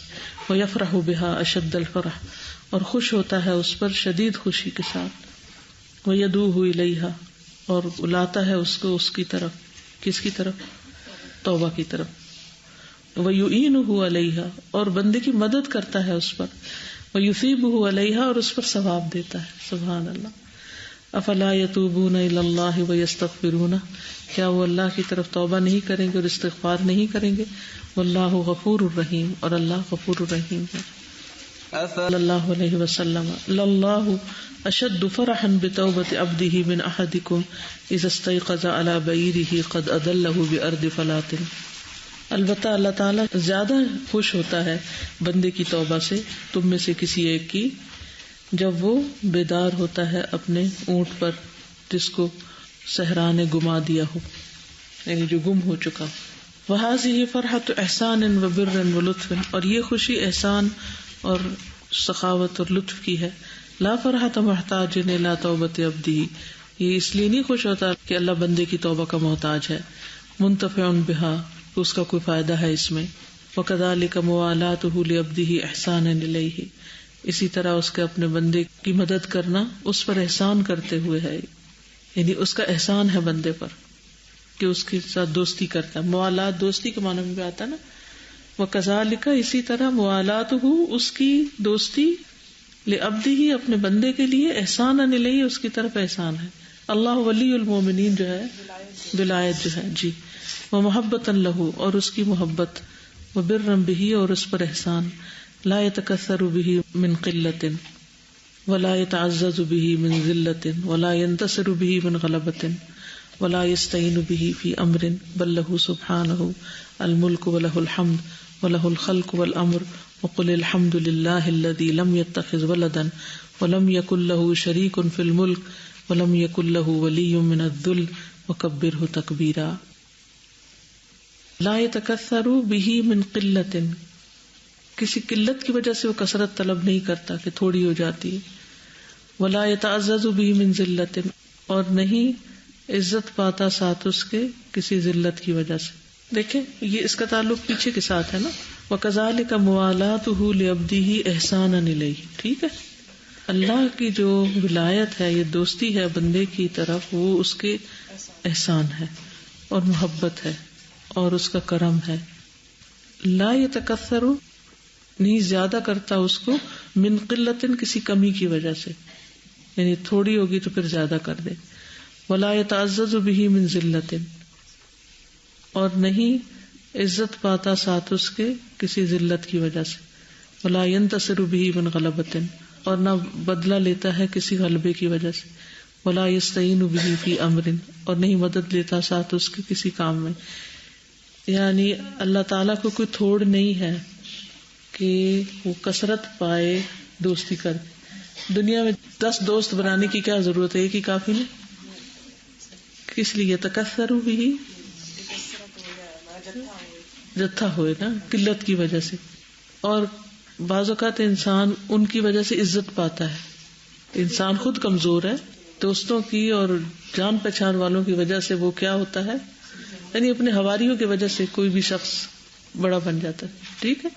[SPEAKER 1] ویفرح بہا اشد الفرح، اور خوش ہوتا ہے اس پر شدید خوشی کے ساتھ. ویدعوہ الیہا، اور بلاتا ہے اس کو اس کی طرف. کس کی طرف؟ توبہ کی طرف. وَيُعِينُهُ عَلَيْهَا، اور بندے کی مدد کرتا ہے اس پر. وَيُثِيبُهُ عَلَيْهَا، اور اس پر ثواب دیتا ہے. سبحان اللہ. افلا يتوبون الى الله ويستغفرون، کیا وہ اللہ کی طرف توبہ نہیں کریں گے اور استغفار نہیں کریں گے؟ واللہ غفور الرحیم، اور اللہ غفور الرحیم ہے. صلی اللہ علیہ وسلم للہ اشد فرحا بتوبۃ عبدہ من احدکم اذا استيقظ على بعیرہ قد اضلہ بارض فلاۃ. البتہ اللہ تعالیٰ زیادہ خوش ہوتا ہے بندے کی توبہ سے تم میں سے کسی ایک کی جب وہ بیدار ہوتا ہے اپنے اونٹ پر جس کو صحرا نے گما دیا ہو، یعنی جو گم ہو چکا. وہذہ فرحۃ احسان وبر ولطف، اور یہ خوشی احسان اور سخاوت اور لطف کی ہے. لا فرحۃ محتاج الی توبۃ عبدہ، یہ اس لیے نہیں خوش ہوتا کہ اللہ بندے کی توبہ کا محتاج ہے. منتفع بہا، اس کا کوئی فائدہ ہے اس میں. وکذالک موالاتہ لعبدہ احسانا الیہ، اسی طرح اس کے اپنے بندے کی مدد کرنا اس پر احسان کرتے ہوئے ہے، یعنی اس کا احسان ہے بندے پر کہ اس کے ساتھ دوستی کرتا ہے. موالات دوستی کے معنی میں بھی آتا ہے نا. وکذالک، اسی طرح موالاتہ، اس کی دوستی، لعبدہ، اپنے بندے کے لیے، احسانا الیہ، اس کی طرف احسان ہے. اللہ ولی المومنین جو ہے، ولایت جو ہے جی. ومحبتا لہ، اور اس کی محبت. وبرا بہ، اور اس پر احسان. لا يتكثر به من قلة ولا يتعزز به من ذلة ولا ينتصر به من غلبة ولا يستعين به في أمر بل له سبحانه الملك وله الحمد وله الخلق والأمر. وقل الحمد لله الذي لم يتخذ ولدا ولم يكن له شريك في الملك ولم يكن له ولي من الذل وكبره تكبيرا. لا يتكثر به من قلة، کسی قلت کی وجہ سے وہ کثرت طلب نہیں کرتا کہ تھوڑی ہو جاتی ہے. ولا يتعزز به من ذلت، اور نہیں عزت پاتا ساتھ اس کے کسی ذلت کی وجہ سے. دیکھیں یہ اس کا تعلق پیچھے کے ساتھ ہے نا. وکذالک موالاتہ لعبدہ احسانا الیہ. ٹھیک ہے، اللہ کی جو ولایت ہے، یہ دوستی ہے بندے کی طرف، وہ اس کے احسان ہے اور محبت ہے اور اس کا کرم ہے. لا يتکثر، نہیں زیادہ کرتا اس کو، من قلت، کسی کمی کی وجہ سے، یعنی تھوڑی ہوگی تو پھر زیادہ کر دے. ولا يتعزز به من ذلت، اور نہیں عزت پاتا ساتھ اس کے کسی ذلت کی وجہ سے. ولا ينتصر به من غلبت، اور نہ بدلہ لیتا ہے کسی غلبے کی وجہ سے. ولا يستعين به في امر، اور نہیں مدد لیتا ساتھ اس کے کسی کام میں. یعنی اللہ تعالیٰ کو کوئی تھوڑ نہیں ہے کہ وہ کثرت پائے دوستی کر. دنیا میں 10 دوست بنانے کی کیا ضرورت ہے, ایک ہی کافی نہیں. کس لیے تکثر بھی جتھا ہوئے نا, قلت کی وجہ سے. اور بعض اوقات انسان ان کی وجہ سے عزت پاتا ہے. انسان خود کمزور ہے, دوستوں کی اور جان پہچان والوں کی وجہ سے وہ کیا ہوتا ہے, یعنی اپنے حواریوں کی وجہ سے کوئی بھی شخص بڑا بن جاتا ہے. ٹھیک ہے,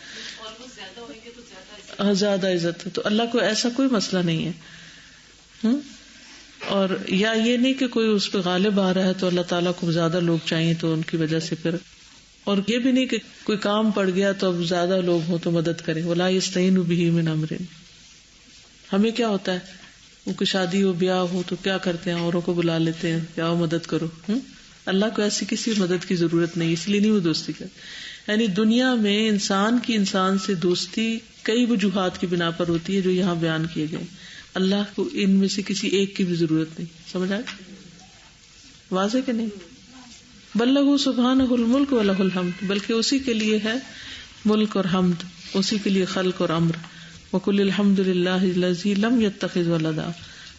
[SPEAKER 1] زیادہ عزت ہے. تو اللہ کو ایسا کوئی مسئلہ نہیں ہے. اور یا یہ نہیں کہ کوئی اس پہ غالب آ رہا ہے تو اللہ تعالیٰ کو زیادہ لوگ چاہیے تو ان کی وجہ سے پھر, اور یہ بھی نہیں کہ کوئی کام پڑ گیا تو اب زیادہ لوگ ہوں تو مدد کریں. وَلَا يَسْتَعِينُ بِهِ مِنْ أَمْرٍ. ہمیں کیا ہوتا ہے, وہ کوئی شادی ہو بیاہ ہو تو کیا کرتے ہیں, اوروں کو بلا لیتے ہیں کہ آؤ مدد کرو. اللہ کو ایسی کسی مدد کی ضرورت نہیں, اس لیے نہیں وہ دوستی کرتے. یعنی دنیا میں انسان کی انسان سے دوستی کئی وجوہات کی بنا پر ہوتی ہے جو یہاں بیان کیے گئے. اللہ کو ان میں سے کسی ایک کی بھی ضرورت نہیں. سمجھ آئے, واضح کہ نہیں؟ بل لہ سبحانہ الملک ولہ الحمد, بلکہ اسی کے لیے ہے ملک اور حمد, اسی کے لیے خلق اور امر. وقل الحمد للہ الذی لم یتخذ ولدا,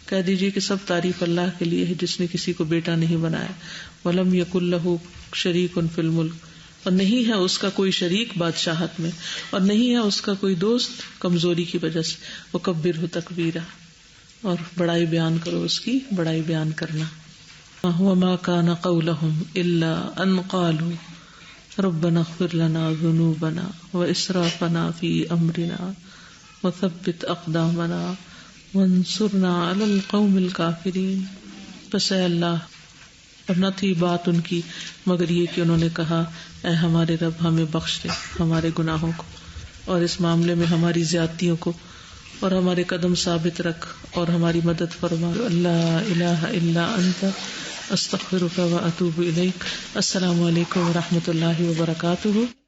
[SPEAKER 1] کہہ دیجیے کہ سب تعریف اللہ کے لیے ہے جس نے کسی کو بیٹا نہیں بنایا. ولم یکن لہ شریک فی الملک, اور نہیں ہے اس کا کوئی شریک بادشاہت میں, اور نہیں ہے اس کا کوئی دوست کمزوری کی وجہ سے. وکبرہ تکبیرا, اور بڑائی بیان کرو اس کی بڑائی بیان کرنا. وما كان قولهم الا ان قالوا ربنا اغفر لنا ذنوبنا واسرافنا في امرنا وثبت اقدامنا وانصرنا على القوم الكافرين. بس اے اللہ, اور نہ تھی بات ان کی مگر یہ کہ انہوں نے کہا اے ہمارے رب ہمیں بخش دے ہمارے گناہوں کو اور اس معاملے میں ہماری زیادتیوں کو, اور ہمارے قدم ثابت رکھ اور ہماری مدد فرما. لا الہ الا انت استغفرک و اتوب الیک. السلام علیکم و رحمۃ اللہ وبرکاتہ.